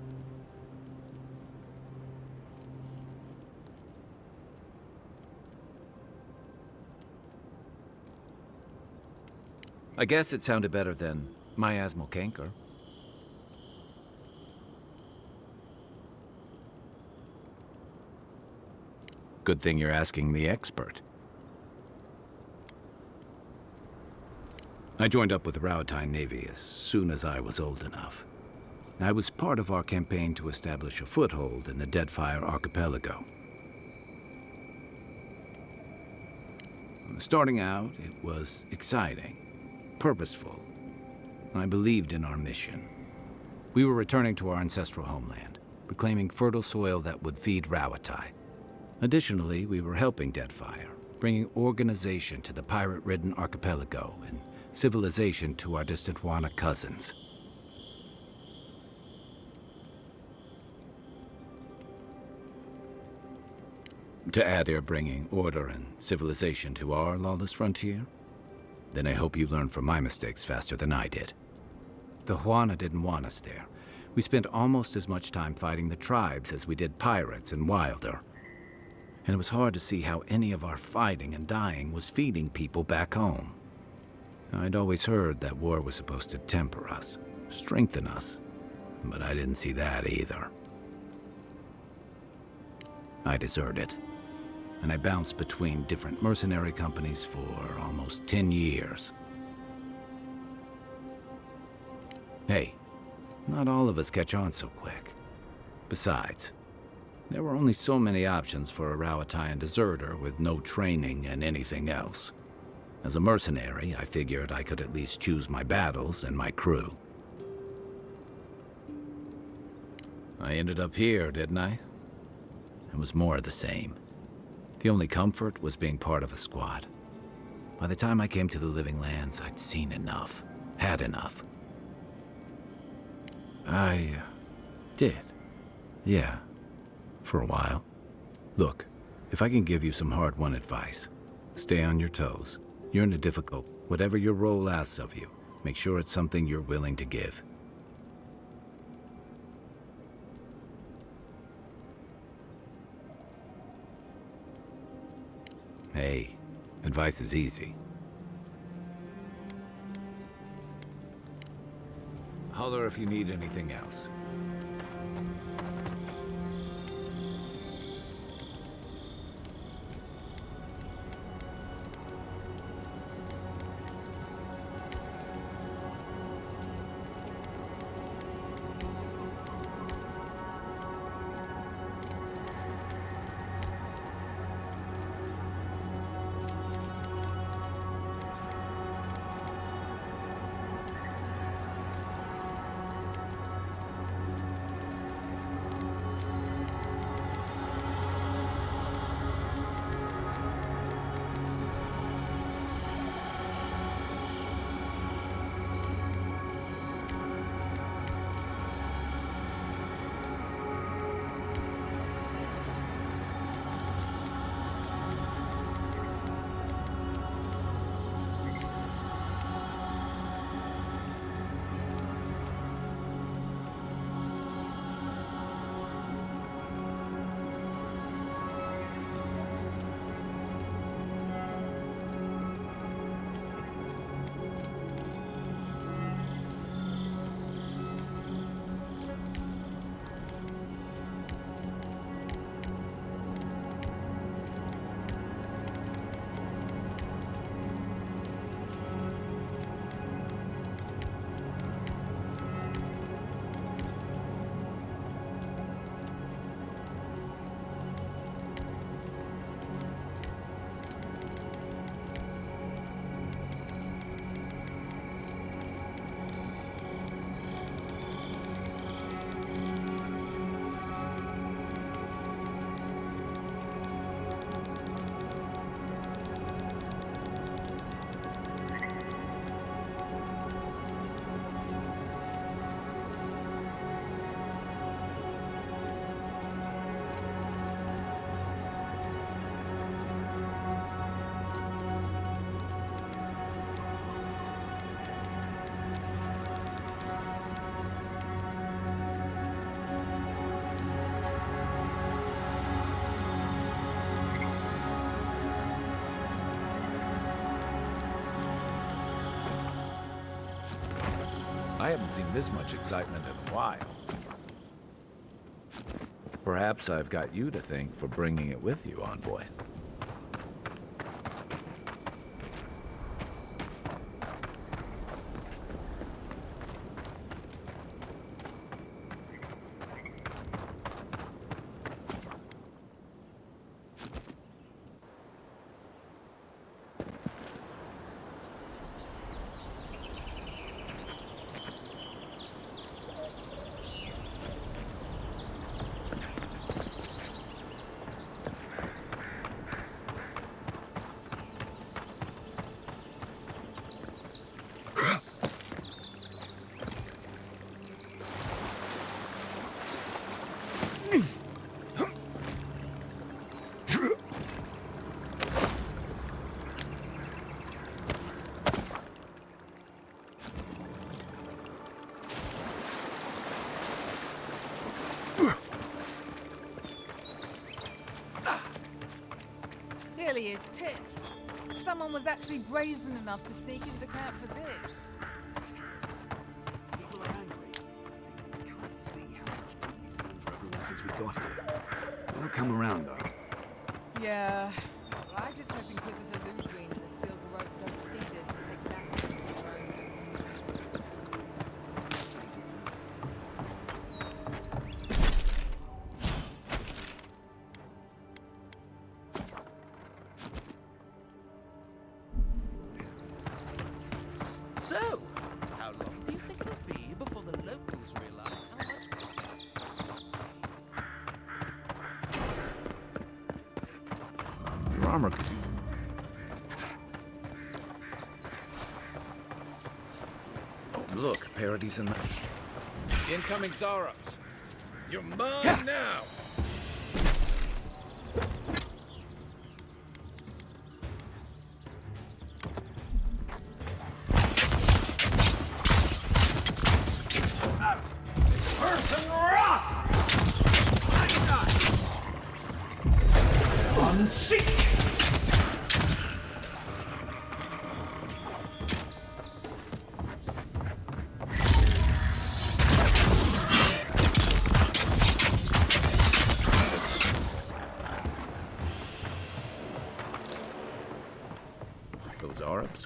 I guess it sounded better than miasmal canker. Good thing you're asking the expert. I joined up with the Rauatine Navy as soon as I was old enough. I was part of our campaign to establish a foothold in the Deadfire Archipelago. Starting out, it was exciting, purposeful. I believed in our mission. We were returning to our ancestral homeland, reclaiming fertile soil that would feed Rauatai. Additionally, we were helping Deadfire, bringing organization to the pirate-ridden archipelago and civilization to our distant Wana cousins. To add, they're bringing order and civilization to our lawless frontier? Then I hope you learn from my mistakes faster than I did. The Huana didn't want us there. We spent almost as much time fighting the tribes as we did pirates and Wilder. And it was hard to see how any of our fighting and dying was feeding people back home. I'd always heard that war was supposed to temper us, strengthen us, but I didn't see that either. I deserted, and I bounced between different mercenary companies for almost 10 years. Hey, not all of us catch on so quick. Besides, there were only so many options for a Rauataian deserter with no training and anything else. As a mercenary, I figured I could at least choose my battles and my crew. I ended up here, didn't I? It was more of the same. The only comfort was being part of a squad. By the time I came to the Living Lands, I'd seen enough, had enough. I did. Yeah. For a while. Look, if I can give you some hard-won advice, stay on your toes. You're in a difficult, whatever your role asks of you, Make sure it's something you're willing to give. Hey, advice is easy. Holler if you need anything else. I haven't seen this much excitement in a while. Perhaps I've got you to thank for bringing it with you, Envoy. Really is tits. Someone was actually brazen enough to sneak into the camp for this. People are angry. They can't see how much money we've done for everyone since we got here. They'll come around, though. Yeah. Well, I just hope Inquisitor Ludwig and the Steel Garrote don't see this and take matters into their own hands. So, how long do you think it'll be before the locals realize how much... Your armor could be... Oh, look, Parody's in the... Incoming Zaros. You're mine now.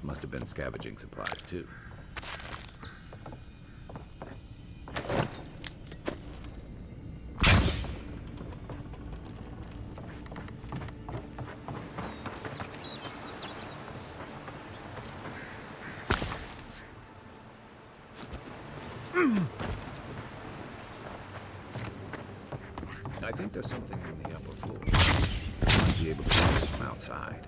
must have been scavenging supplies, too. I think there's something on the upper floor. Might be able to see it from outside.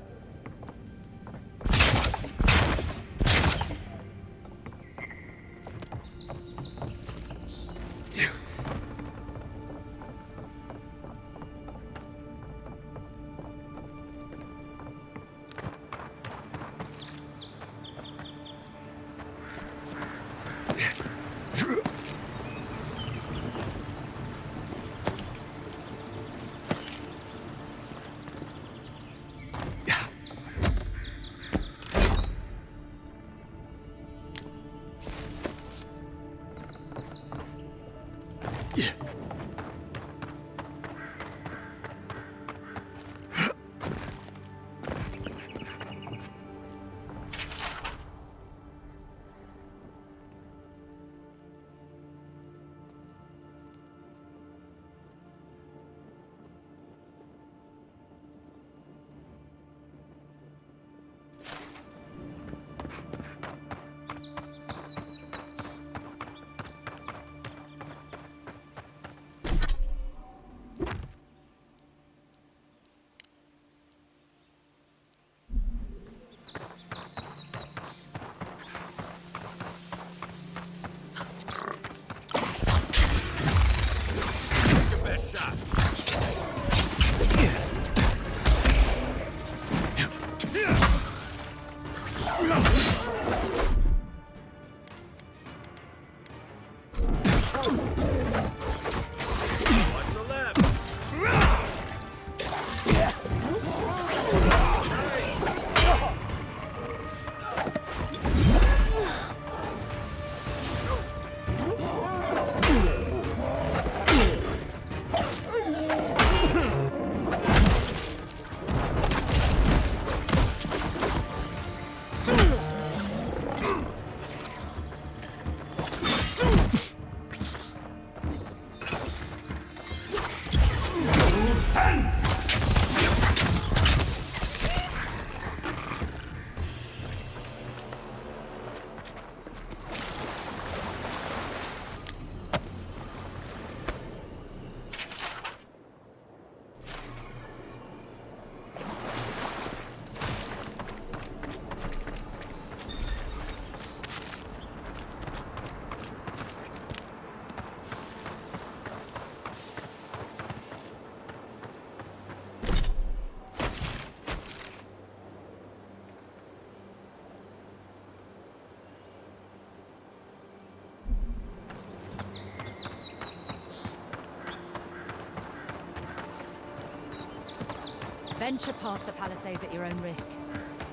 Venture past the palisades at your own risk.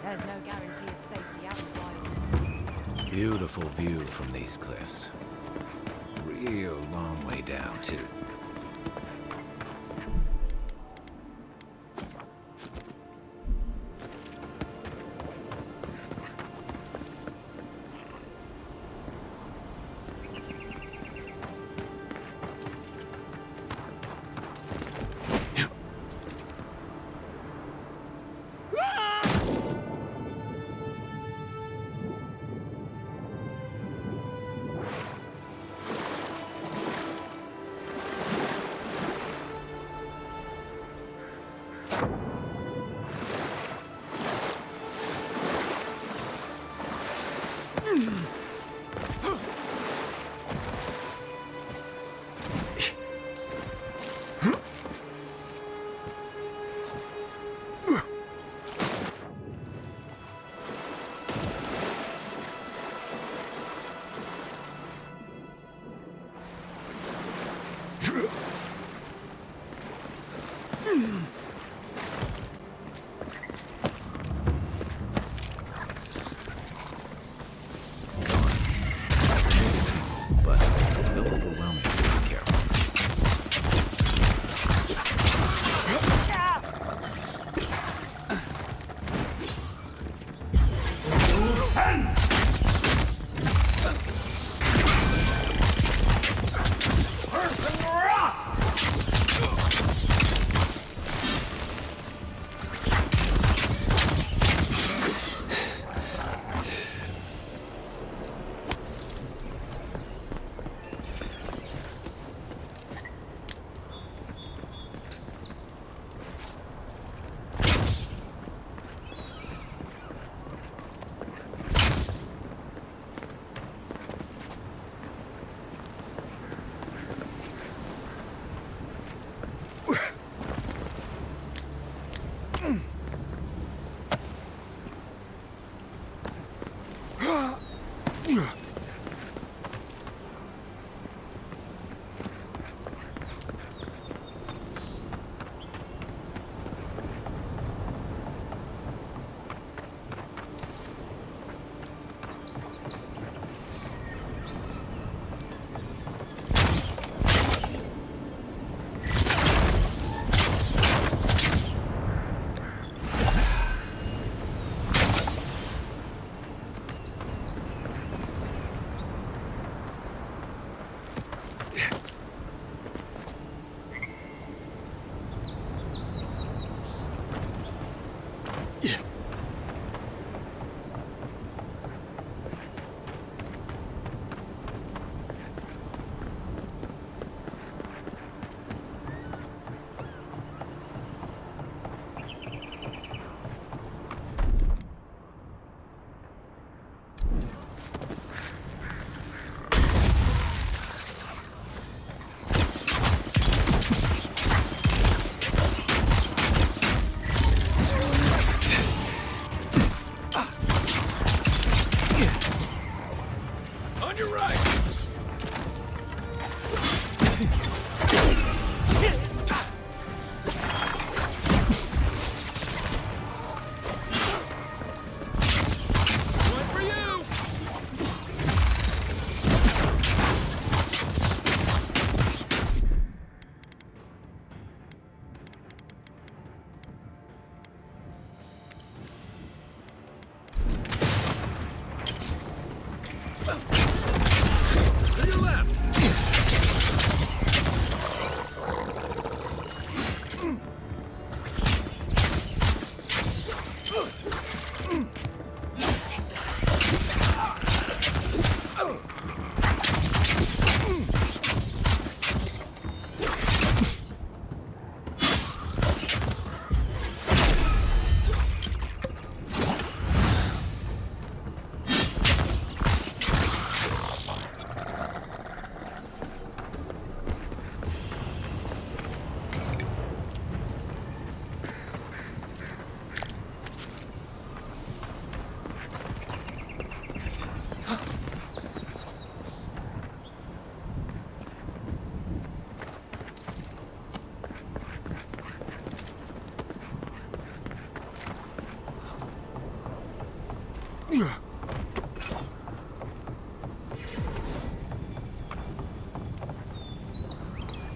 There's no guarantee of safety out in the wild. Beautiful view from these cliffs. Real long way down, too.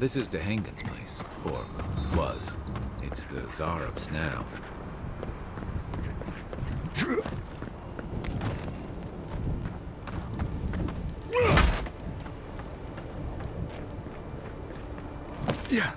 This is the Hangen's place. Or was. It's the Zarub's now. Yeah.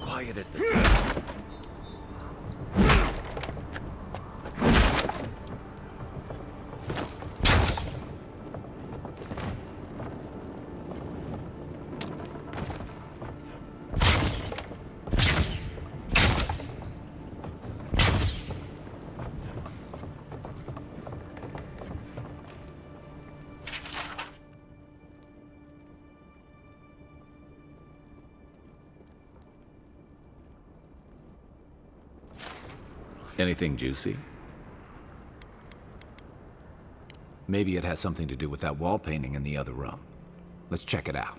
Quiet as the dead. Anything juicy? Maybe it has something to do with that wall painting in the other room. Let's check it out.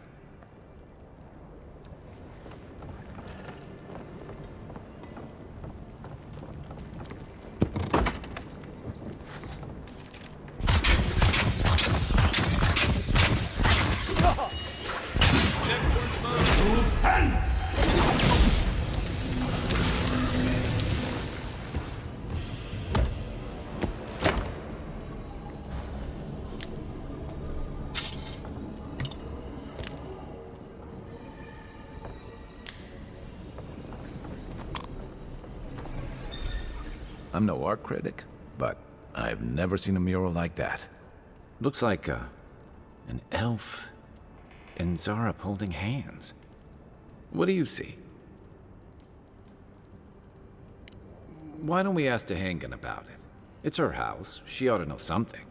I'm no art critic, but I've never seen a mural like that. Looks like an elf and Zarup holding hands. What do you see? Why don't we ask Hangen about it? It's her house. She ought to know something.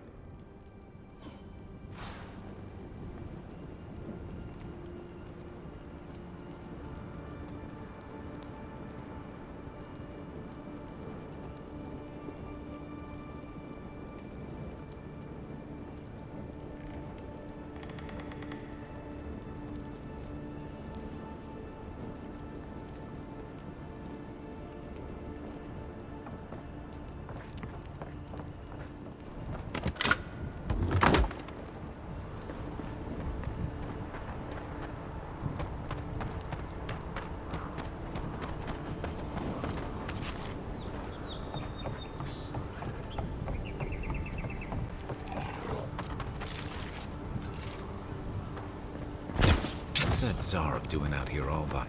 What's that Zarup doing out here all by?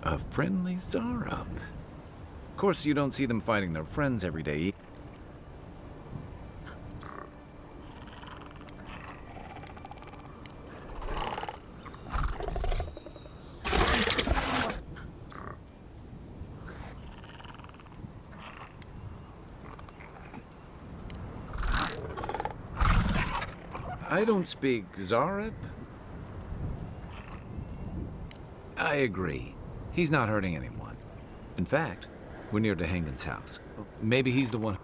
A friendly Zarup. Of course, you don't see them fighting their friends every day. I don't speak Zarup. I agree. He's not hurting anyone. In fact, we're near Hangen's house. Maybe he's the one.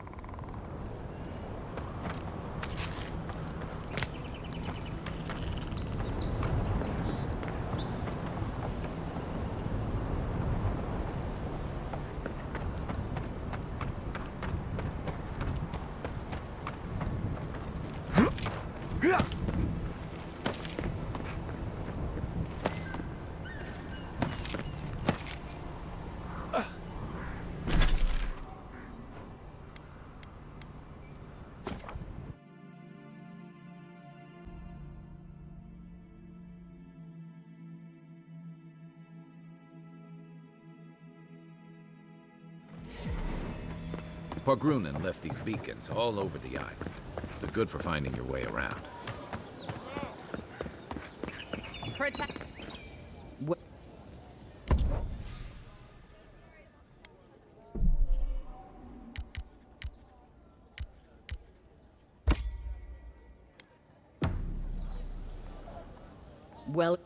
Pogrunin left these beacons all over the island. They're good for finding your way around. Protect. Well...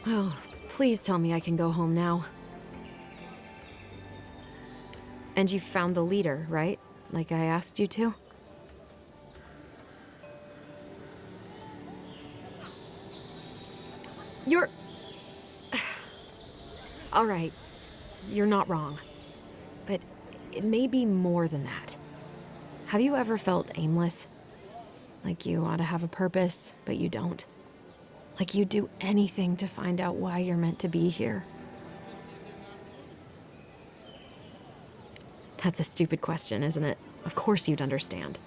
Oh, please tell me I can go home now. And you found the leader, right? Like I asked you to? You're... All right, you're not wrong. But it may be more than that. Have you ever felt aimless? Like you ought to have a purpose, but you don't? Like you'd do anything to find out why you're meant to be here? That's a stupid question, isn't it? Of course you'd understand.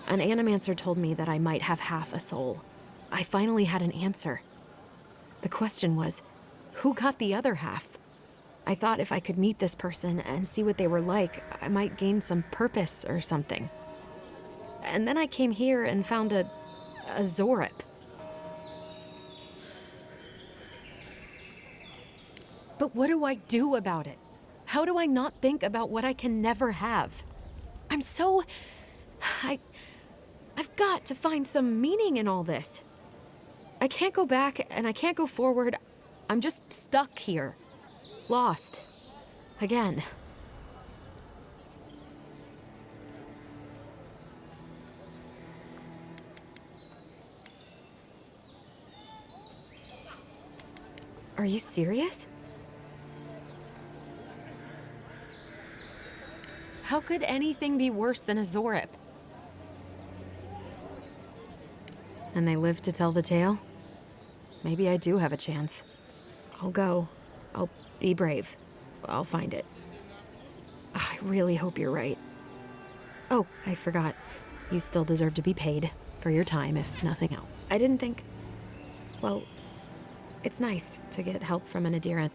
An animancer told me that I might have half a soul. I finally had an answer. The question was, who got the other half? I thought if I could meet this person and see what they were like, I might gain some purpose or something. And then I came here and found a Zorip. But what do I do about it? How do I not think about what I can never have? I'm so... I've got to find some meaning in all this. I can't go back and I can't go forward. I'm just stuck here. Lost. Again. Are you serious? How could anything be worse than a Zorip? And they live to tell the tale? Maybe I do have a chance. I'll go. I'll be brave. I'll find it. I really hope you're right. Oh, I forgot. You still deserve to be paid for your time, if nothing else. I didn't think... Well, it's nice to get help from an adherent.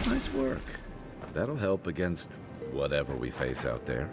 Nice work. That'll help against whatever we face out there.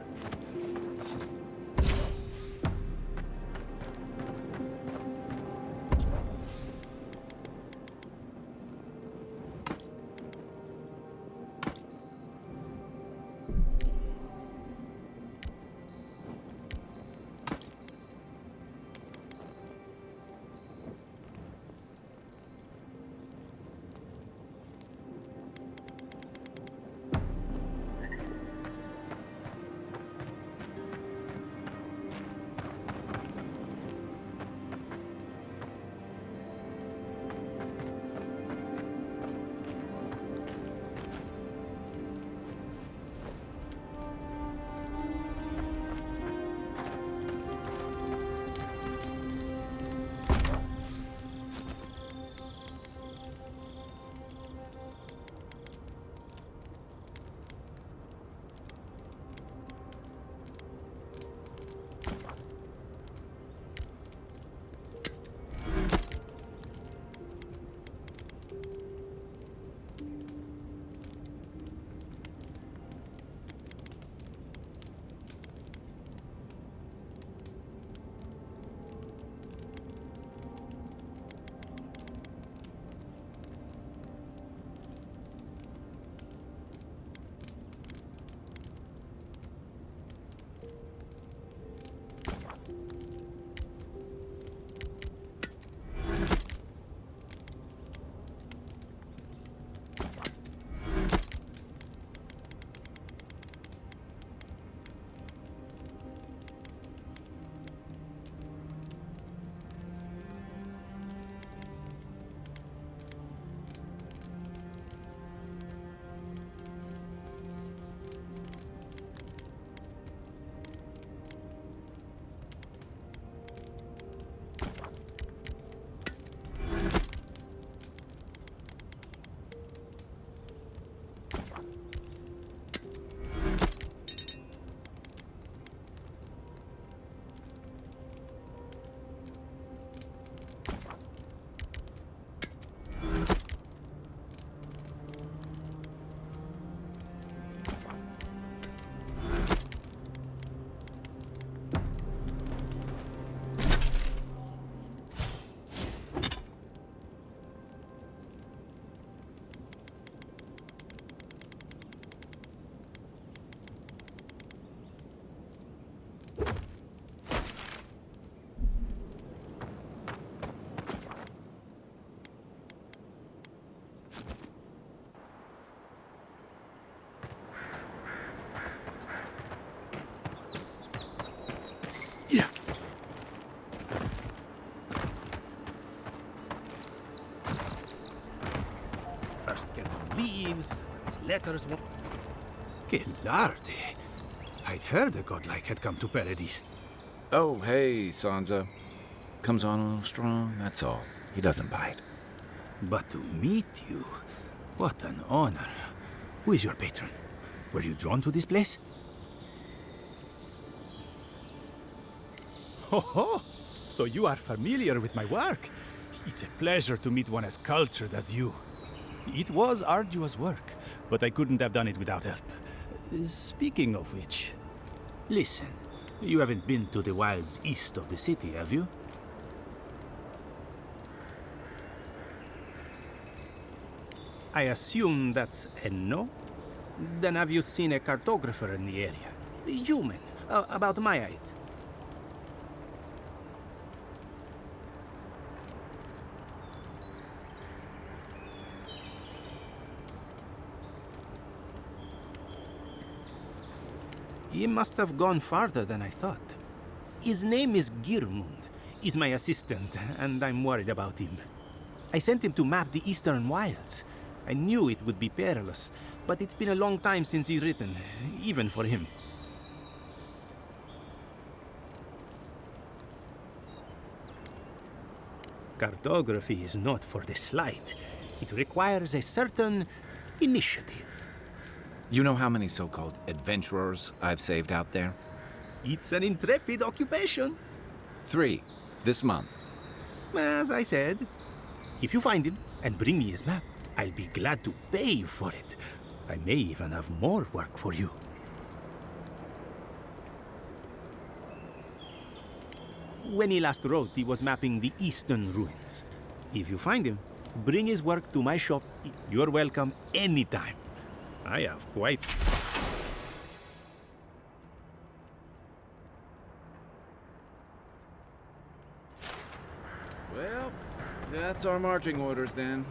letters. Que larde. I'd heard the godlike had come to Paradise. Oh, hey, Sansa. Comes on a little strong, that's all. He doesn't bite. But to meet you, what an honor. Who is your patron? Were you drawn to this place? Ho ho! So you are familiar with my work? It's a pleasure to meet one as cultured as you. It was arduous work, but I couldn't have done it without help. Speaking of which, listen, you haven't been to the wilds east of the city, have you? I assume that's a no? Then have you seen a cartographer in the area? Human, about my height. He must have gone farther than I thought. His name is Girmund. He's my assistant, and I'm worried about him. I sent him to map the eastern wilds. I knew it would be perilous, but it's been a long time since he's written, even for him. Cartography is not for the slight. It requires a certain initiative. You know how many so-called adventurers I've saved out there? It's an intrepid occupation. 3, this month. As I said, if you find him and bring me his map, I'll be glad to pay you for it. I may even have more work for you. When he last wrote, he was mapping the eastern ruins. If you find him, bring his work to my shop. You're welcome anytime. I have quite... Well, that's our marching orders then.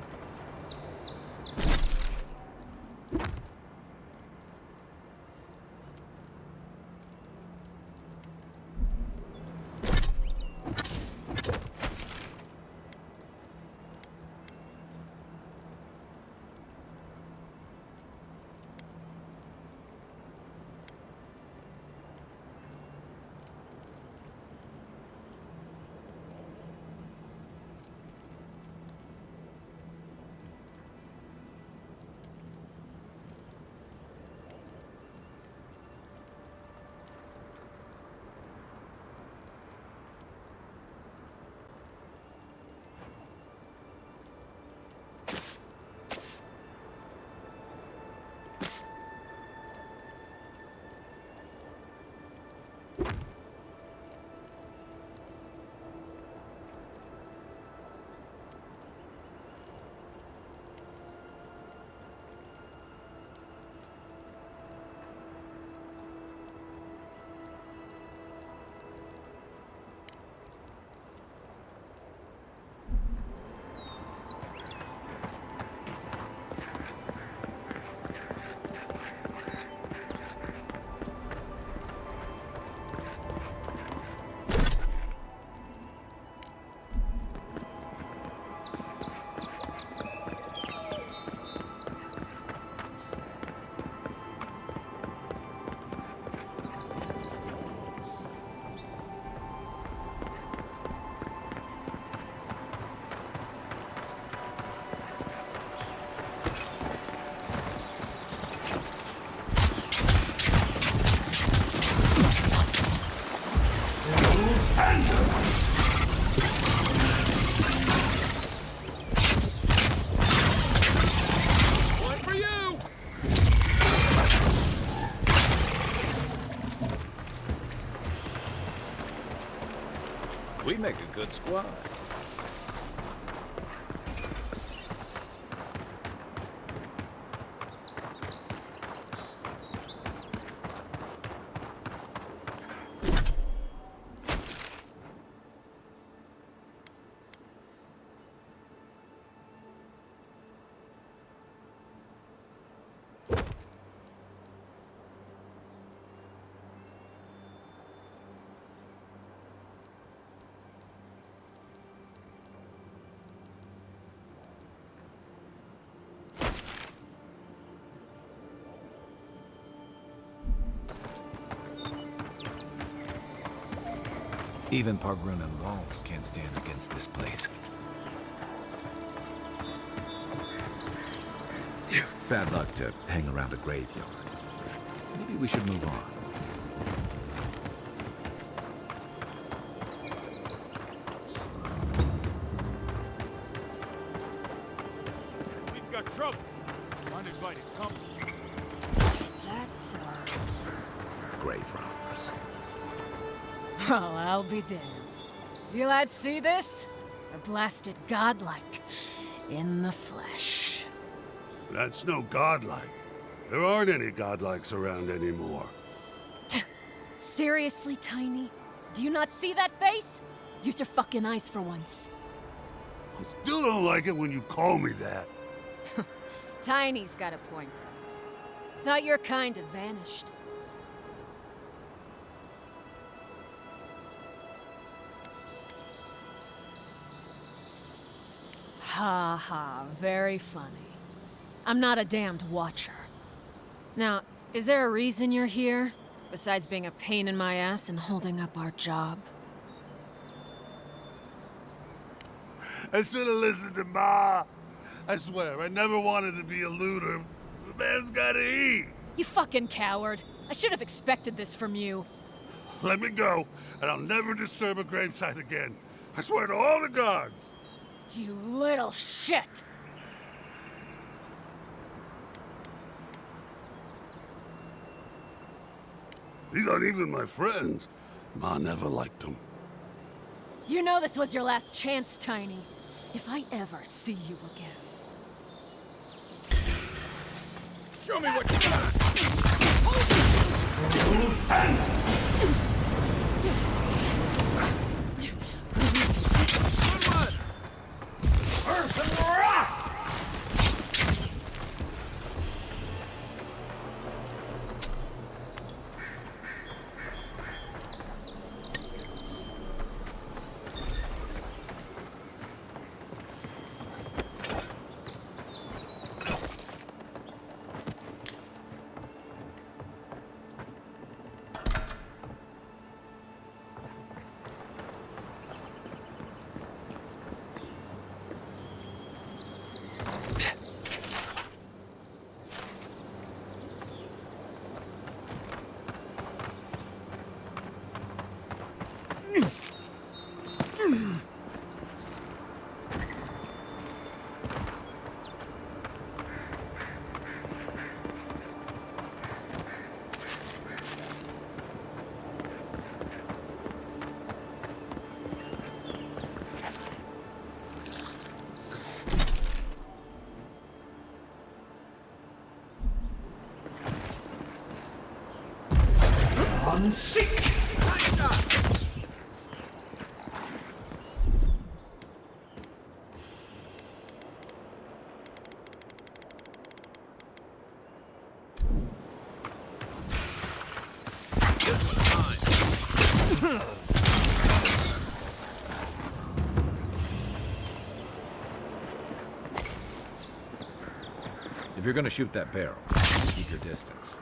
We make a good squad. Even Pargrun and walls can't stand against this place. Bad luck to hang around a graveyard. Maybe we should move on. We've got trouble. Uninvited company. That's Grave robbers. Well, I'll be damned. You lads see this? A blasted godlike. In the flesh. That's no godlike. There aren't any godlikes around anymore. Seriously, Tiny? Do you not see that face? Use your fucking eyes for once. I still don't like it when you call me that. Tiny's got a point, though. Thought your kind had vanished. Ha ha, very funny. I'm not a damned watcher. Now, is there a reason you're here? Besides being a pain in my ass and holding up our job? I should have listened to Ma. I swear, I never wanted to be a looter. The man's gotta eat. You fucking coward. I should have expected this from you. Let me go, and I'll never disturb a gravesite again. I swear to all the gods. You little shit! These aren't even my friends. Ma never liked them. You know this was your last chance, Tiny. If I ever see you again. Show me what you got! Sick! If you're gonna shoot that barrel, keep your distance.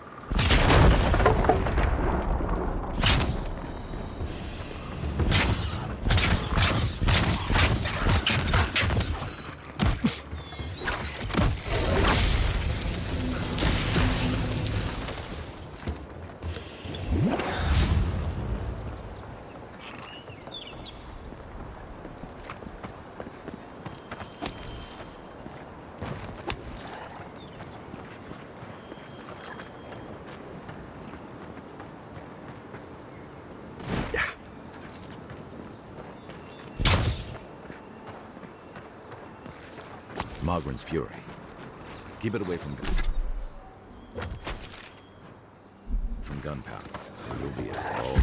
Mogren's fury. Keep it away from gunpowder. Or you'll be as bald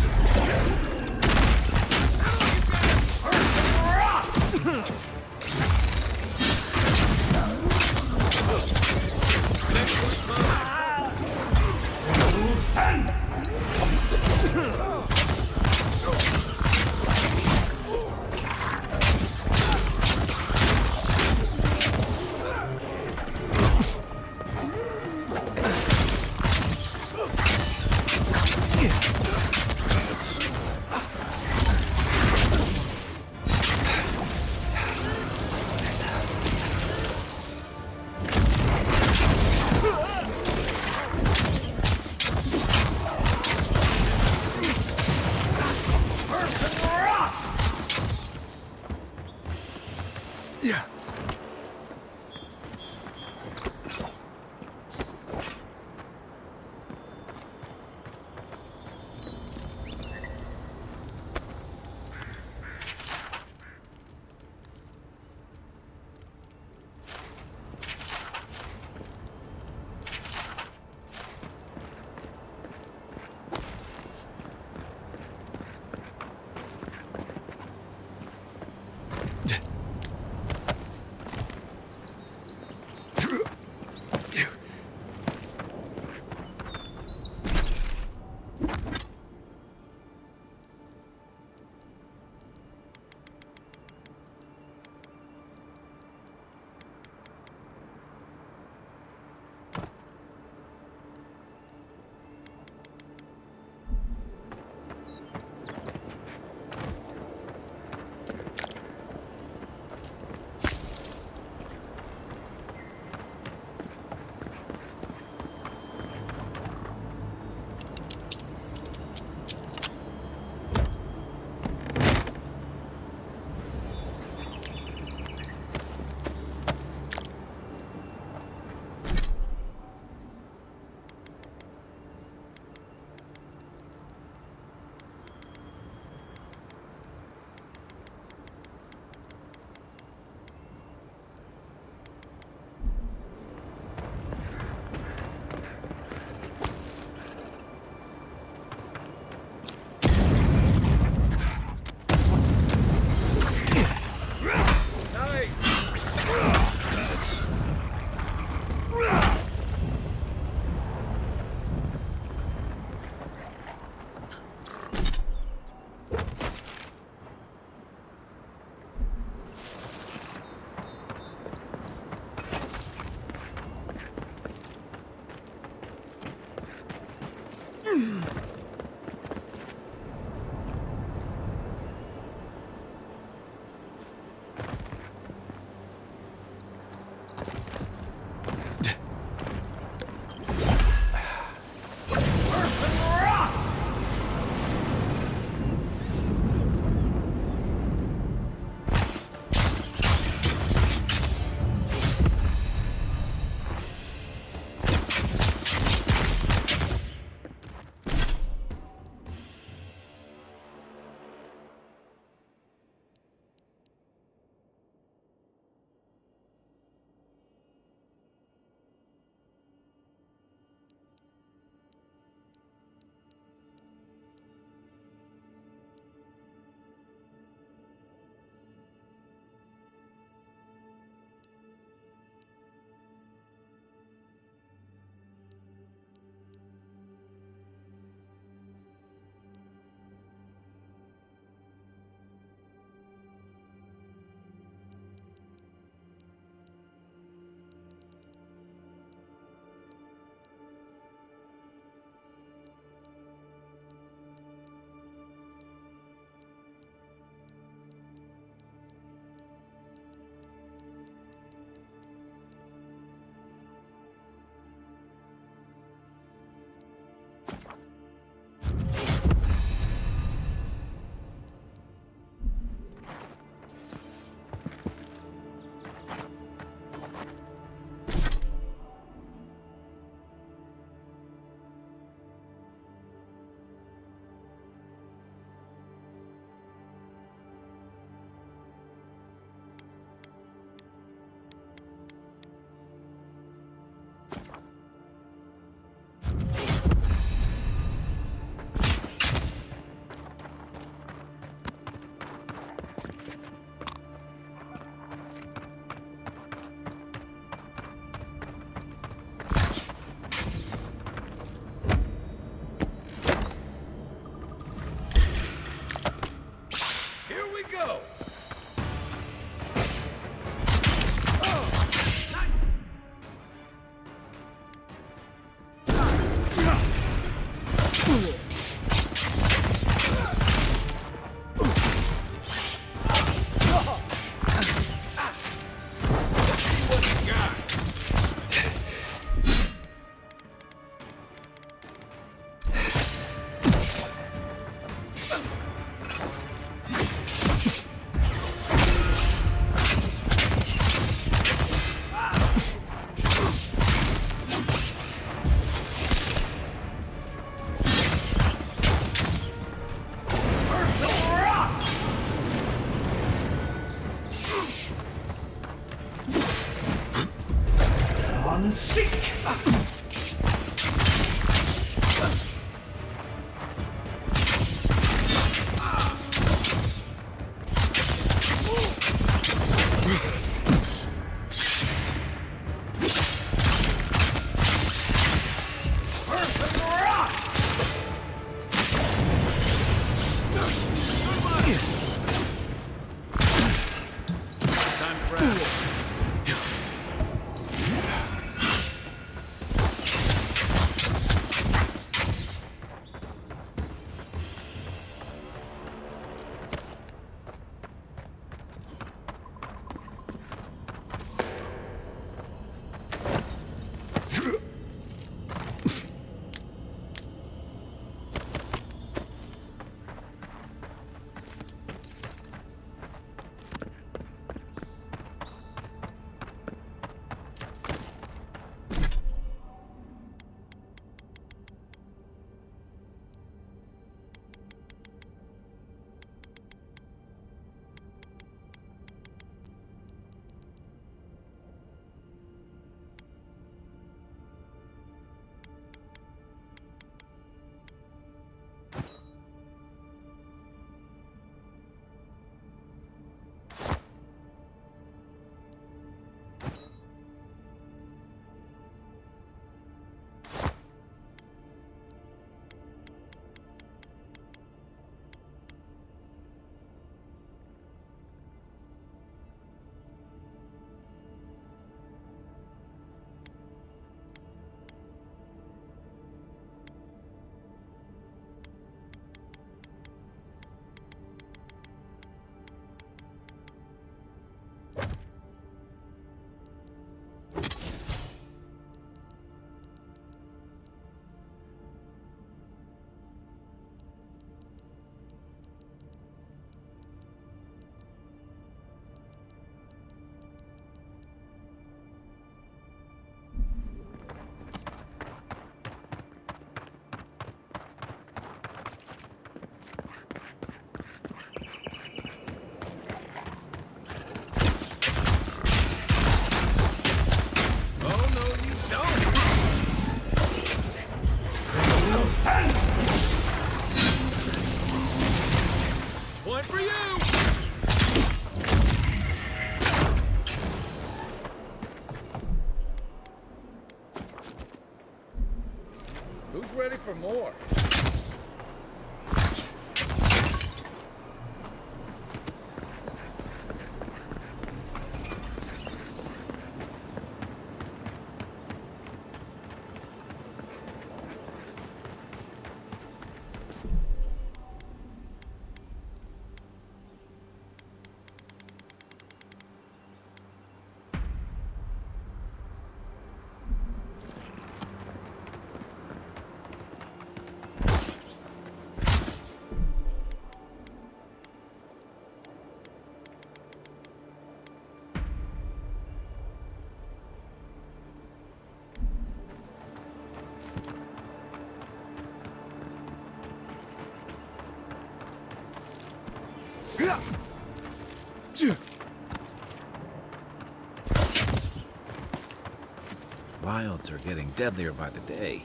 Wilds are getting deadlier by the day,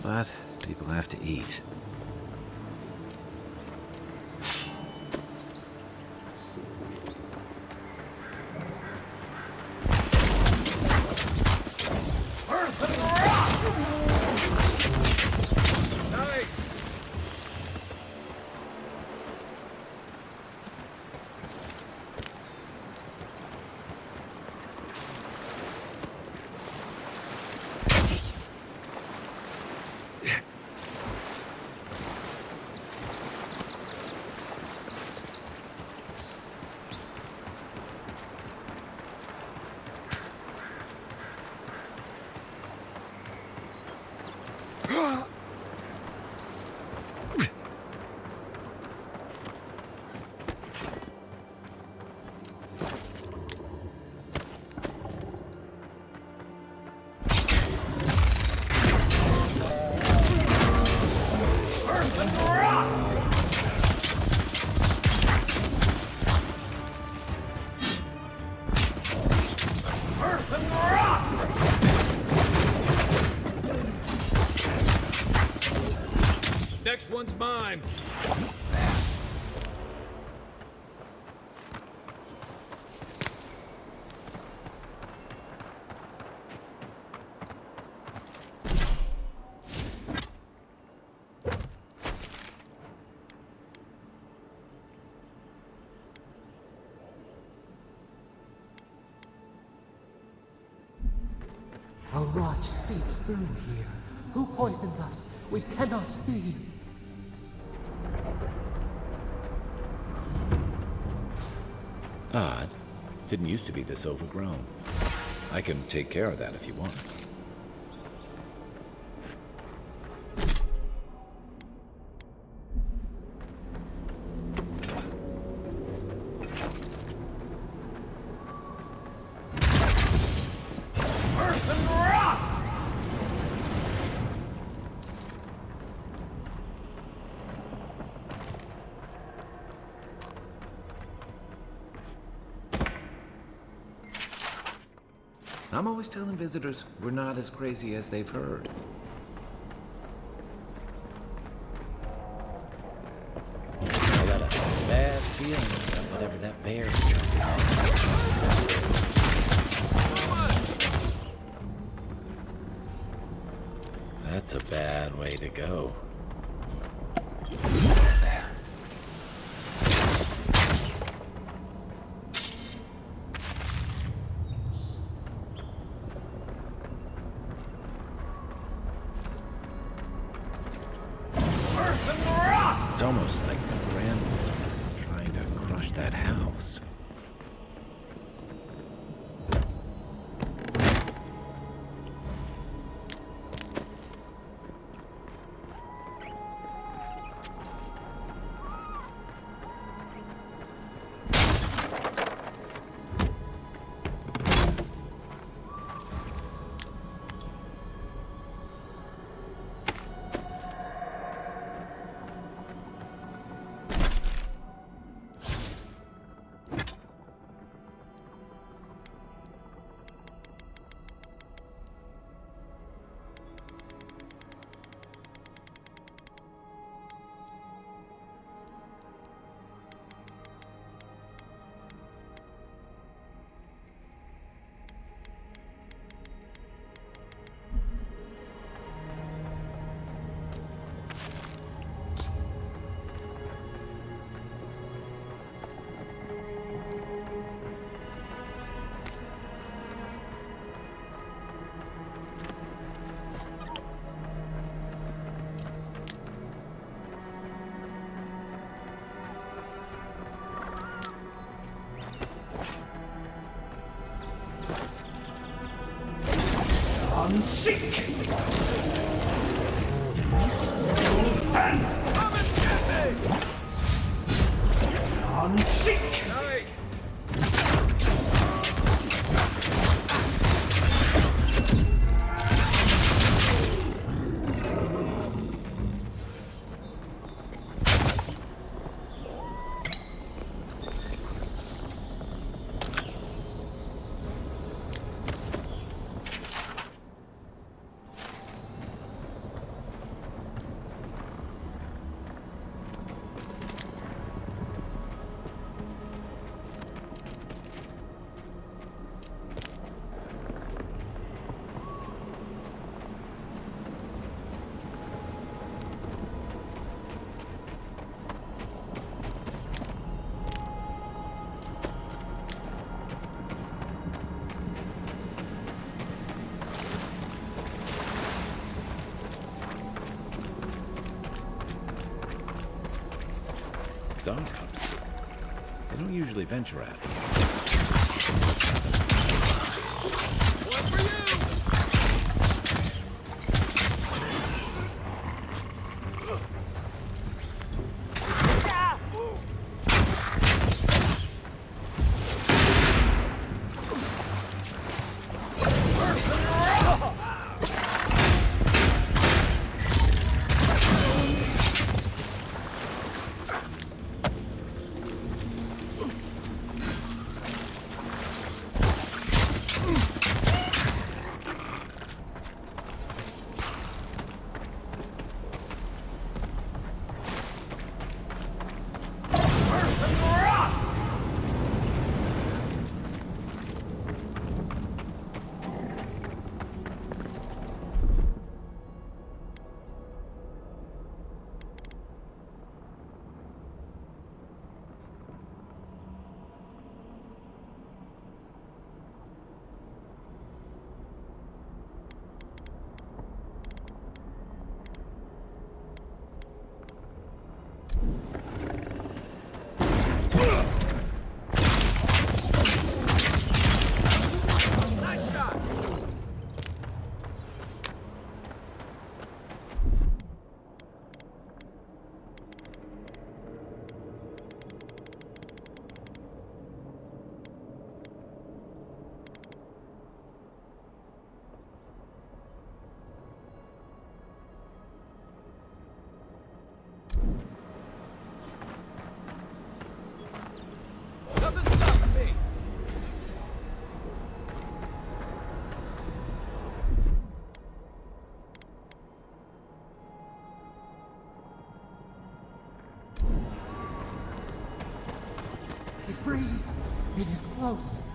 but people have to eat. Next one's mine. A rot seeps through here. Who poisons us? We cannot see. Odd. Didn't used to be this overgrown. I can take care of that if you want. I'm always telling visitors we're not as crazy as they've heard. I got a bad feeling about whatever that bear is trying. That's a bad way to go. It's almost like the brambles are trying to crush that house. Seek! And come and get me! Unseek! Nice! Zarps. They don't usually venture out here. One for you! Nothing stopping me! It breathes. It is close.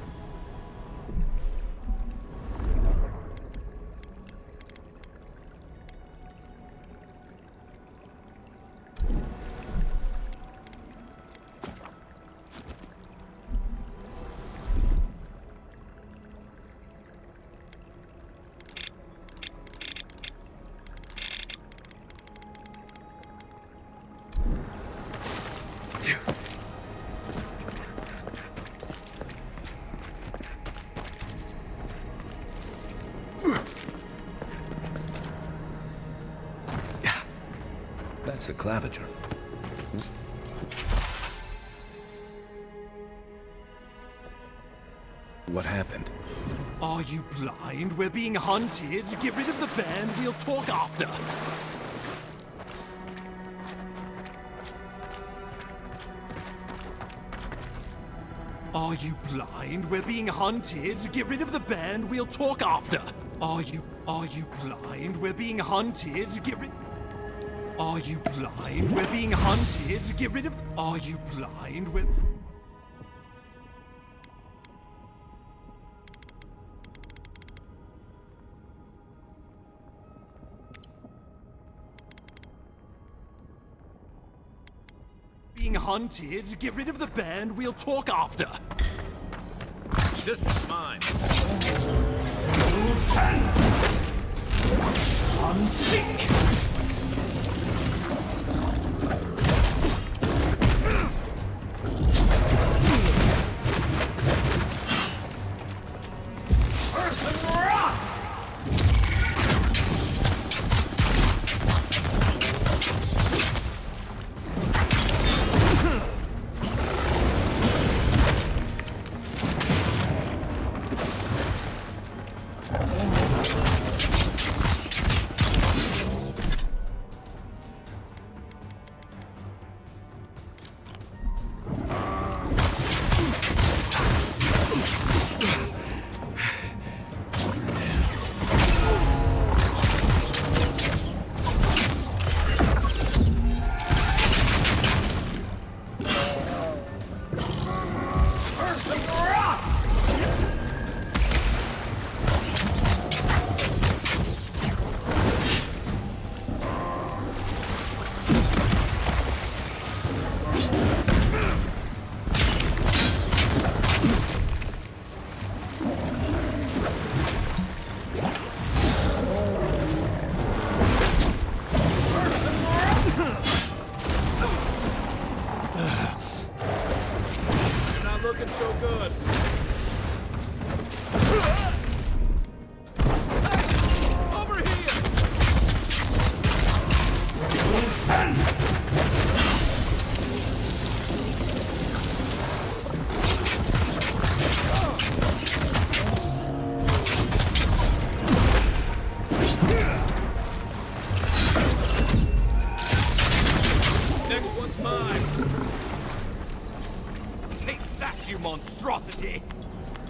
That's the claviger. What happened? Are you blind? We're being hunted. Get rid of the band. We'll talk after. Are you blind? We're being hunted. Get rid of the band. We'll talk after. Are you blind? We're being hunted. Get rid. Are you blind? We're being hunted. Get rid of. Are you blind? We're. Being hunted. Get rid of the band. We'll talk after. This is mine. Move hand. I'm sick. good. Over here! Next one's mine. Take that, you monstrosity!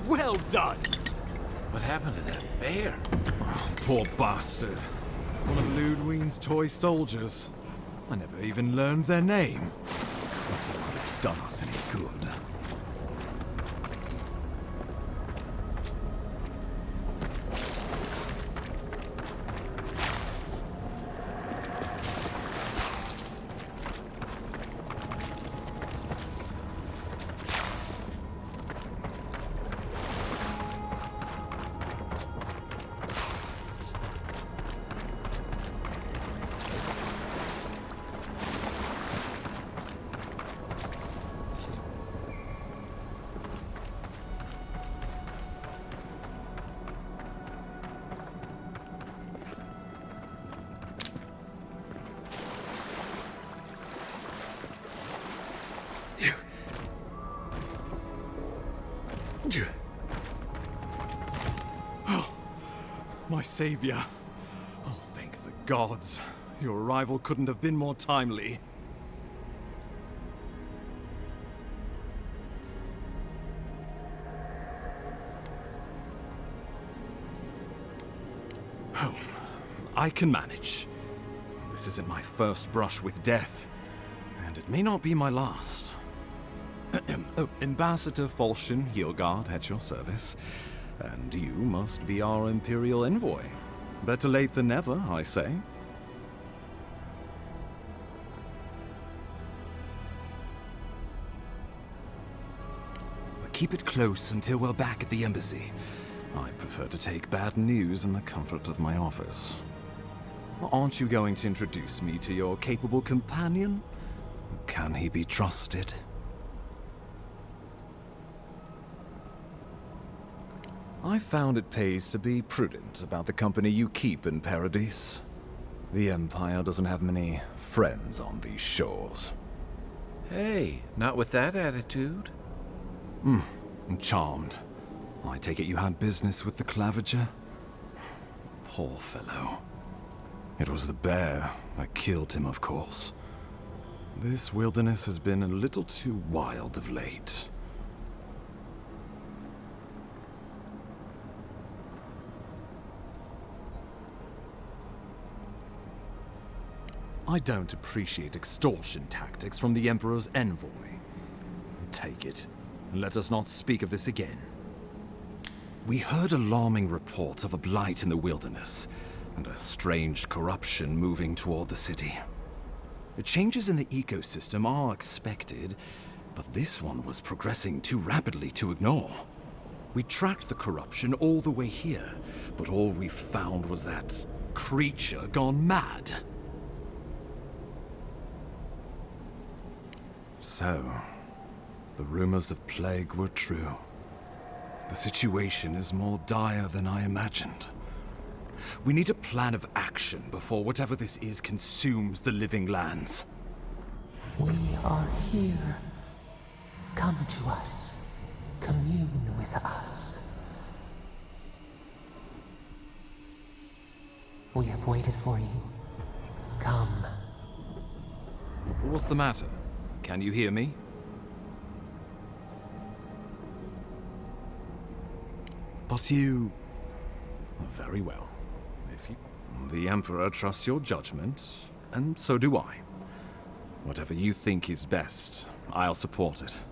Well done! What happened to that bear? Oh, poor bastard. One of Ludwine's toy soldiers. I never even learned their name. Not that it would have done us any good. Oh, my savior. Oh, thank the gods. Your arrival couldn't have been more timely. Oh, I can manage. This isn't my first brush with death, and it may not be my last. Oh, Ambassador Falchion Hiergard at your service. And you must be our Imperial envoy. Better late than never, I say. Keep it close until we're back at the embassy. I prefer to take bad news in the comfort of my office. Aren't you going to introduce me to your capable companion? Can he be trusted? I found it pays to be prudent about the company you keep in Paradise. The Empire doesn't have many friends on these shores. Hey, not with that attitude. I'm charmed. I take it you had business with the Claviger? Poor fellow. It was the bear that killed him, of course. This wilderness has been a little too wild of late. I don't appreciate extortion tactics from the Emperor's envoy. Take it, and let us not speak of this again. We heard alarming reports of a blight in the wilderness, and a strange corruption moving toward the city. The changes in the ecosystem are expected, but this one was progressing too rapidly to ignore. We tracked the corruption all the way here, but all we found was that creature gone mad. So, the rumors of plague were true. The situation is more dire than I imagined. We need a plan of action before whatever this is consumes the living lands. We are here. Come to us. Commune with us. We have waited for you. Come. What's the matter? Can you hear me? But you... Very well. If you... The Emperor trusts your judgment, and so do I. Whatever you think is best, I'll support it.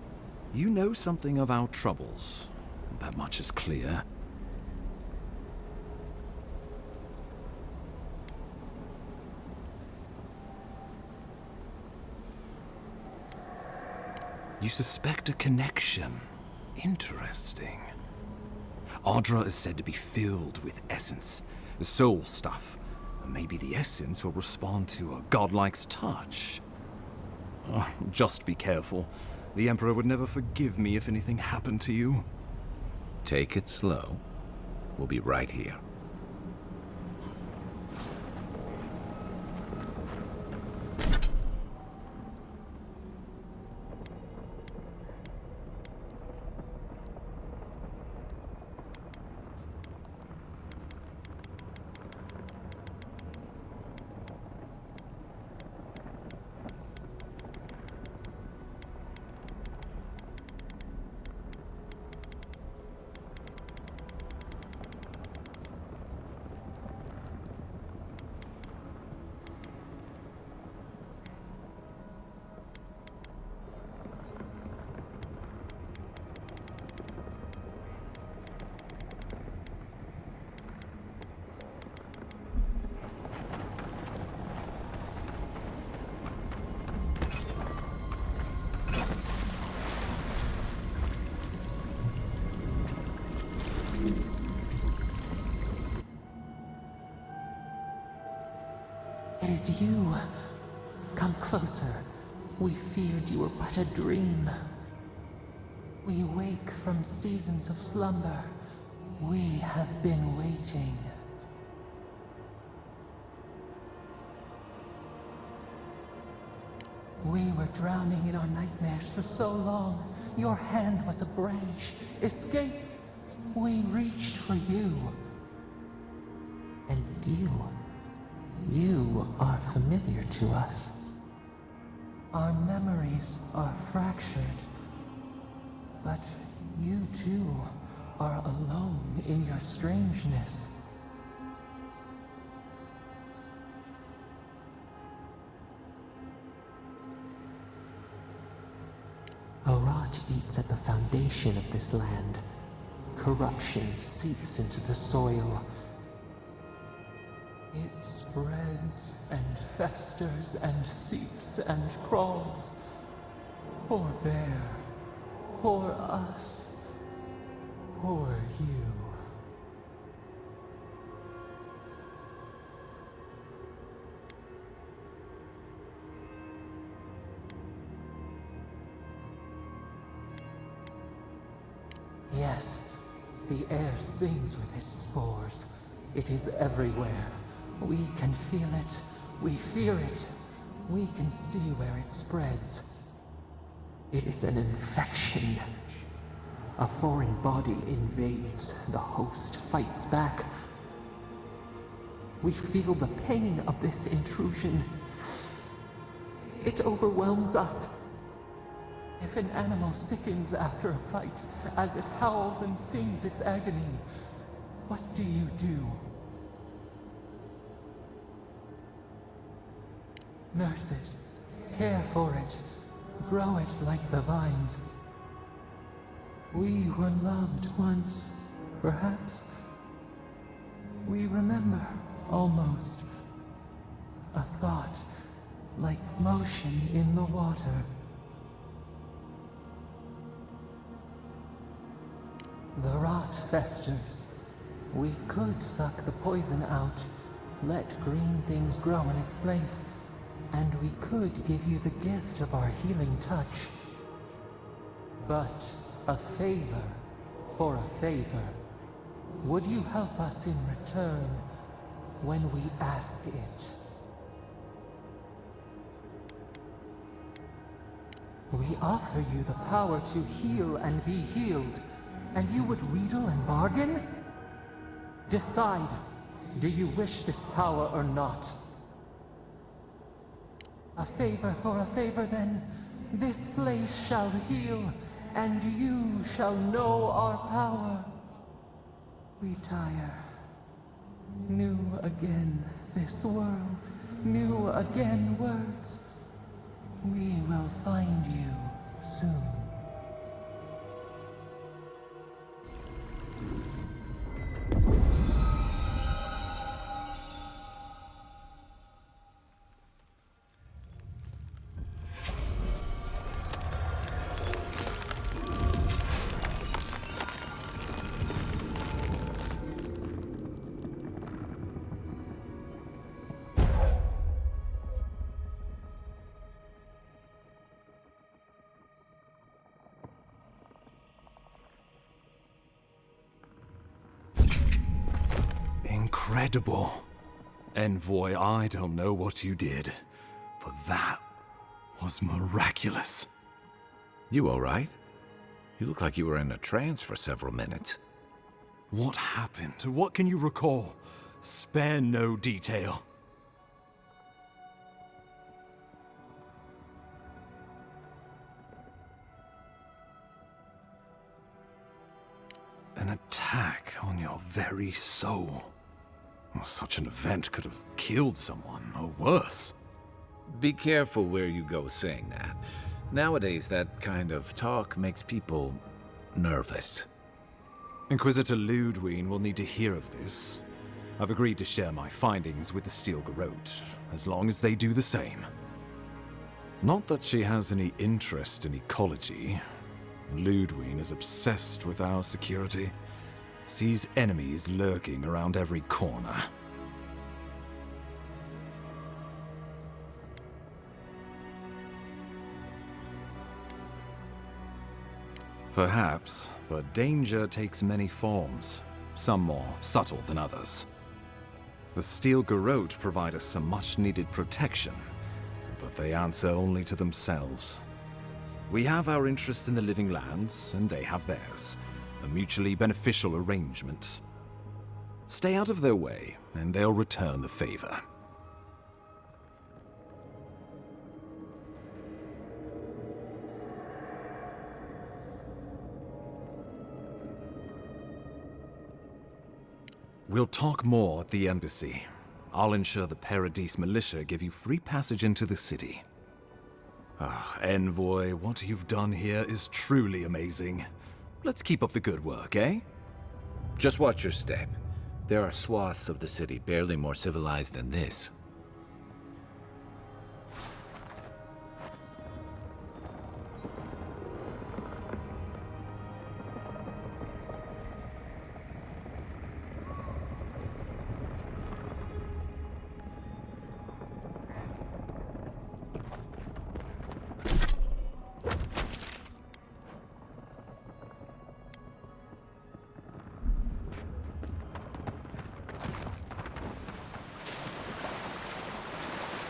You know something of our troubles. That much is clear. You suspect a connection. Interesting. Ardra is said to be filled with essence, soul stuff. Maybe the essence will respond to a godlike's touch. Just be careful. The Emperor would never forgive me if anything happened to you. Take it slow. We'll be right here. It is you. Come closer. We feared you were but a dream. We wake from seasons of slumber. We have been waiting. We were drowning in our nightmares for so long. Your hand was a branch. Escape! We reached for you. And you are familiar to us. Our memories are fractured. But you too are alone in your strangeness. A rot eats at the foundation of this land. Corruption seeps into the soil. It spreads and festers and seeps and crawls. Poor bear. Poor us. Poor you. Yes, the air sings with its spores. It is everywhere. We can feel it. We fear it. We can see where it spreads. It is an infection. A foreign body invades. The host fights back. We feel the pain of this intrusion. It overwhelms us. If an animal sickens after a fight, as it howls and sings its agony, what do you do? Nurse it, care for it, grow it like the vines. We were loved once, perhaps. We remember, almost. A thought, like motion in the water. The rot festers. We could suck the poison out, let green things grow in its place, and we could give you the gift of our healing touch. But a favor for a favor. Would you help us in return when we ask it? We offer you the power to heal and be healed, and you would wheedle and bargain? Decide, do you wish this power or not? A favor for a favor then. This place shall heal, and you shall know our power. We tire. New again this world, new again words. We will find you soon. incredible. Envoy, I don't know what you did, but that was miraculous. You all right? You look like you were in a trance for several minutes. What happened? What can you recall? Spare no detail. An attack on your very soul. Well, such an event could have killed someone, or worse. Be careful where you go saying that. Nowadays, that kind of talk makes people nervous. Inquisitor Ludwig will need to hear of this. I've agreed to share my findings with the Steel Garrote, as long as they do the same. Not that she has any interest in ecology. Ludwig is obsessed with our security. Sees enemies lurking around every corner. Perhaps, but danger takes many forms, some more subtle than others. The Steel Garrote provide us some much-needed protection, but they answer only to themselves. We have our interest in the living lands, and they have theirs, a mutually beneficial arrangement. Stay out of their way, and they'll return the favor. We'll talk more at the embassy. I'll ensure the Paradise militia give you free passage into the city. Ah, Envoy, what you've done here is truly amazing. Let's keep up the good work, eh? Just watch your step. There are swaths of the city barely more civilized than this.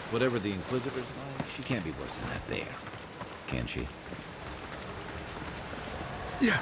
Whatever the Inquisitor's like, she can't be worse than that there. Can she? Yeah.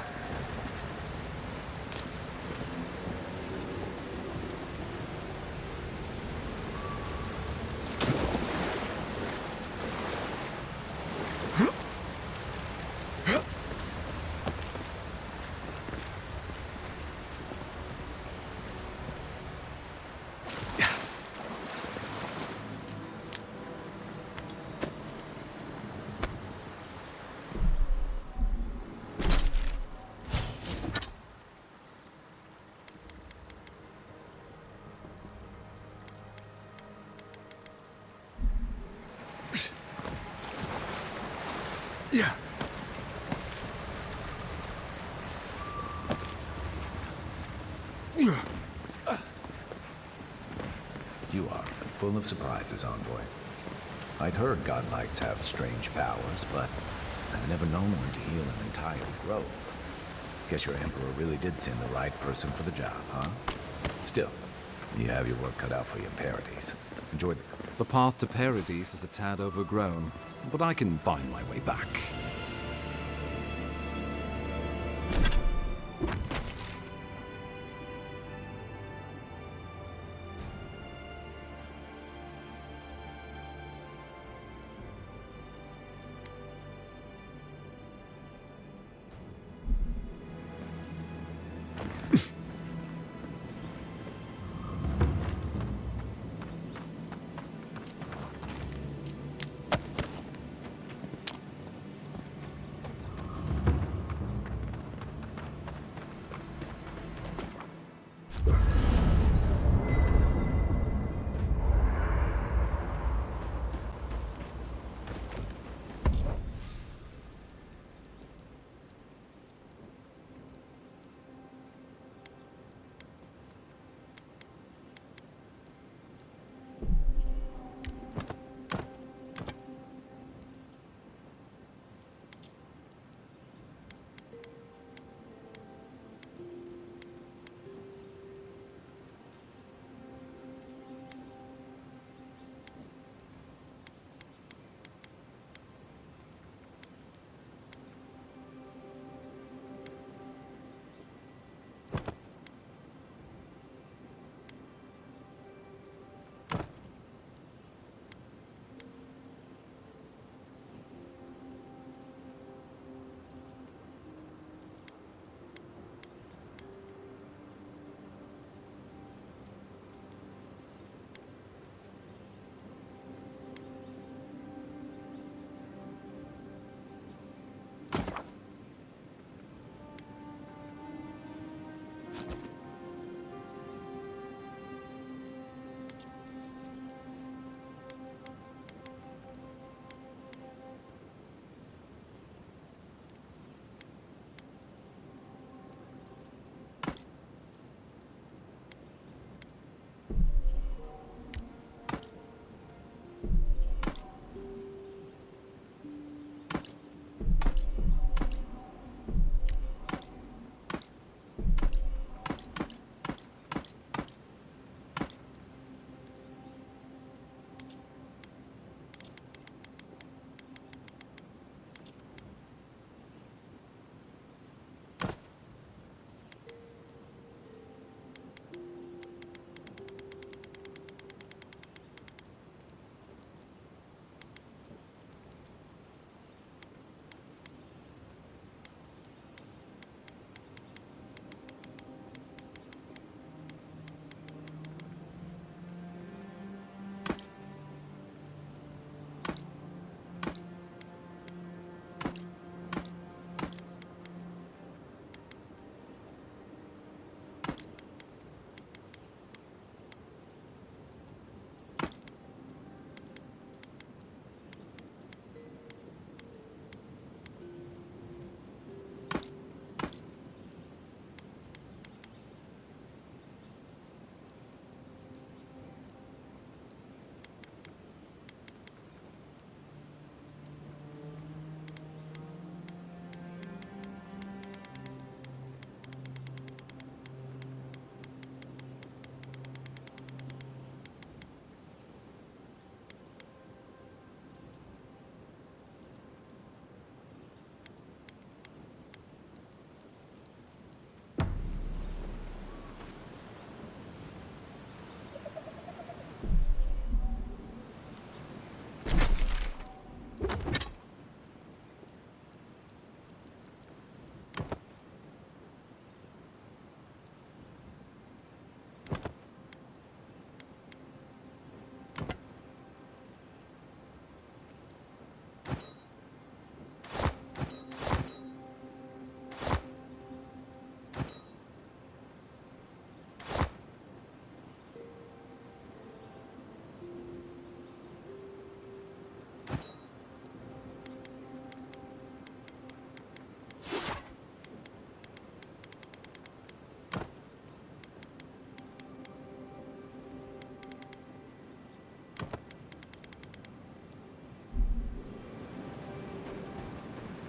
Yeah. You are full of surprises, Envoy. I'd heard godlikes have strange powers, but I've never known one to heal an entire grove. Guess your Emperor really did send the right person for the job, huh? Still, you have your work cut out for you in Paradise. Enjoy The path to Paradise is a tad overgrown, but I can find my way back.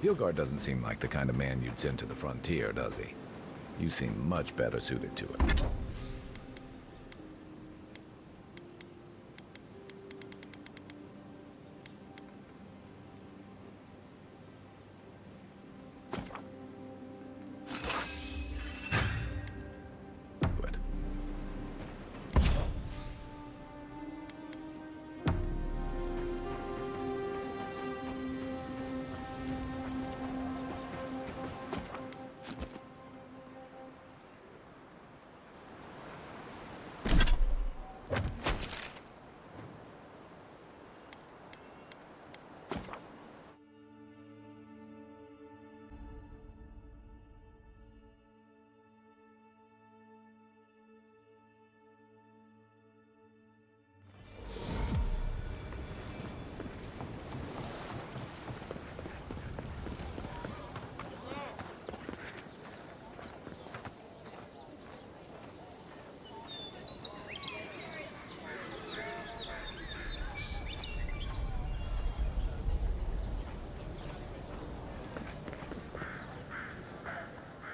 Hilgard doesn't seem like the kind of man you'd send to the frontier, does he? You seem much better suited to it.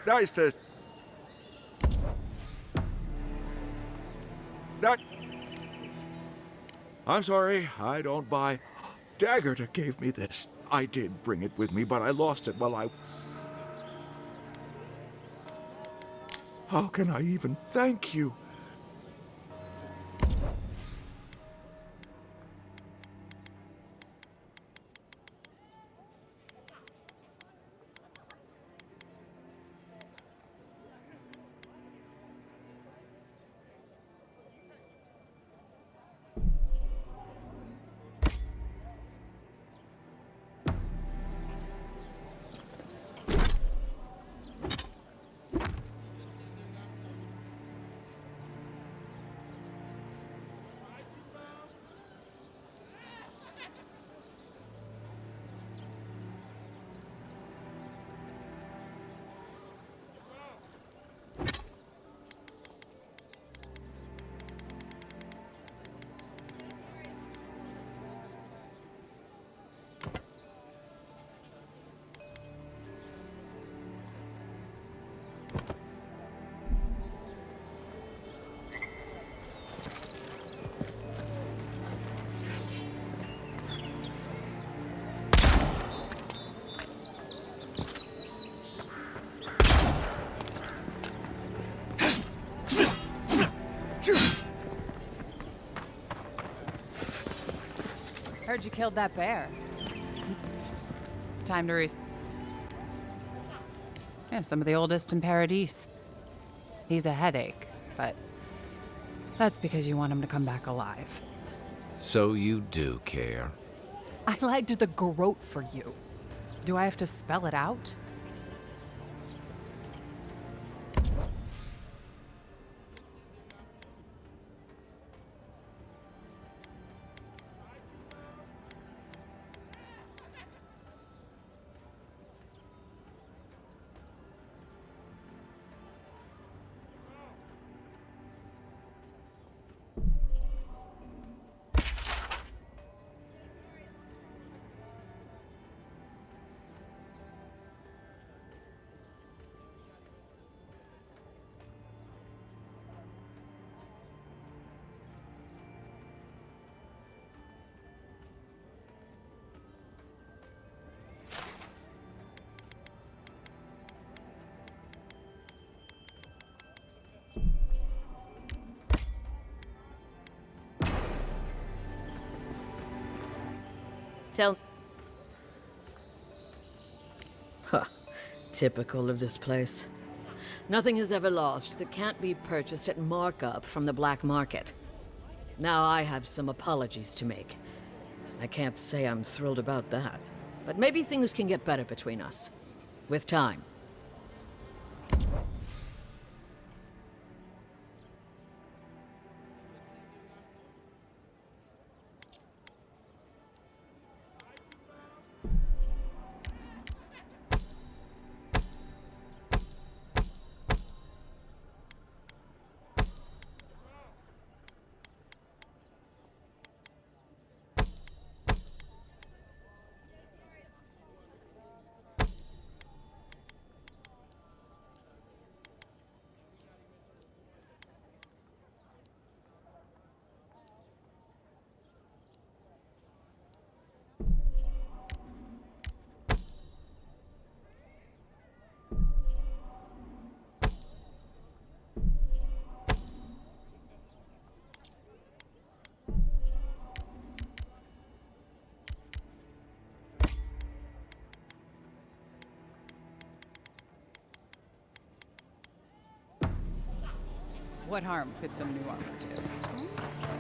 Nice to... That... I'm sorry, I don't buy... Daggerta gave me this. I did bring it with me, but I lost it while I... How can I even thank you? Heard you killed that bear. Time to Yeah, some of the oldest in Paradise. He's a headache, but that's because you want him to come back alive. So you do care. I lied to the garrote for you. Do I have to spell it out? Tell... Huh. Typical of this place. Nothing is ever lost that can't be purchased at markup from the black market. Now I have some apologies to make. I can't say I'm thrilled about that. But maybe things can get better between us. With time. What harm could some new armor do?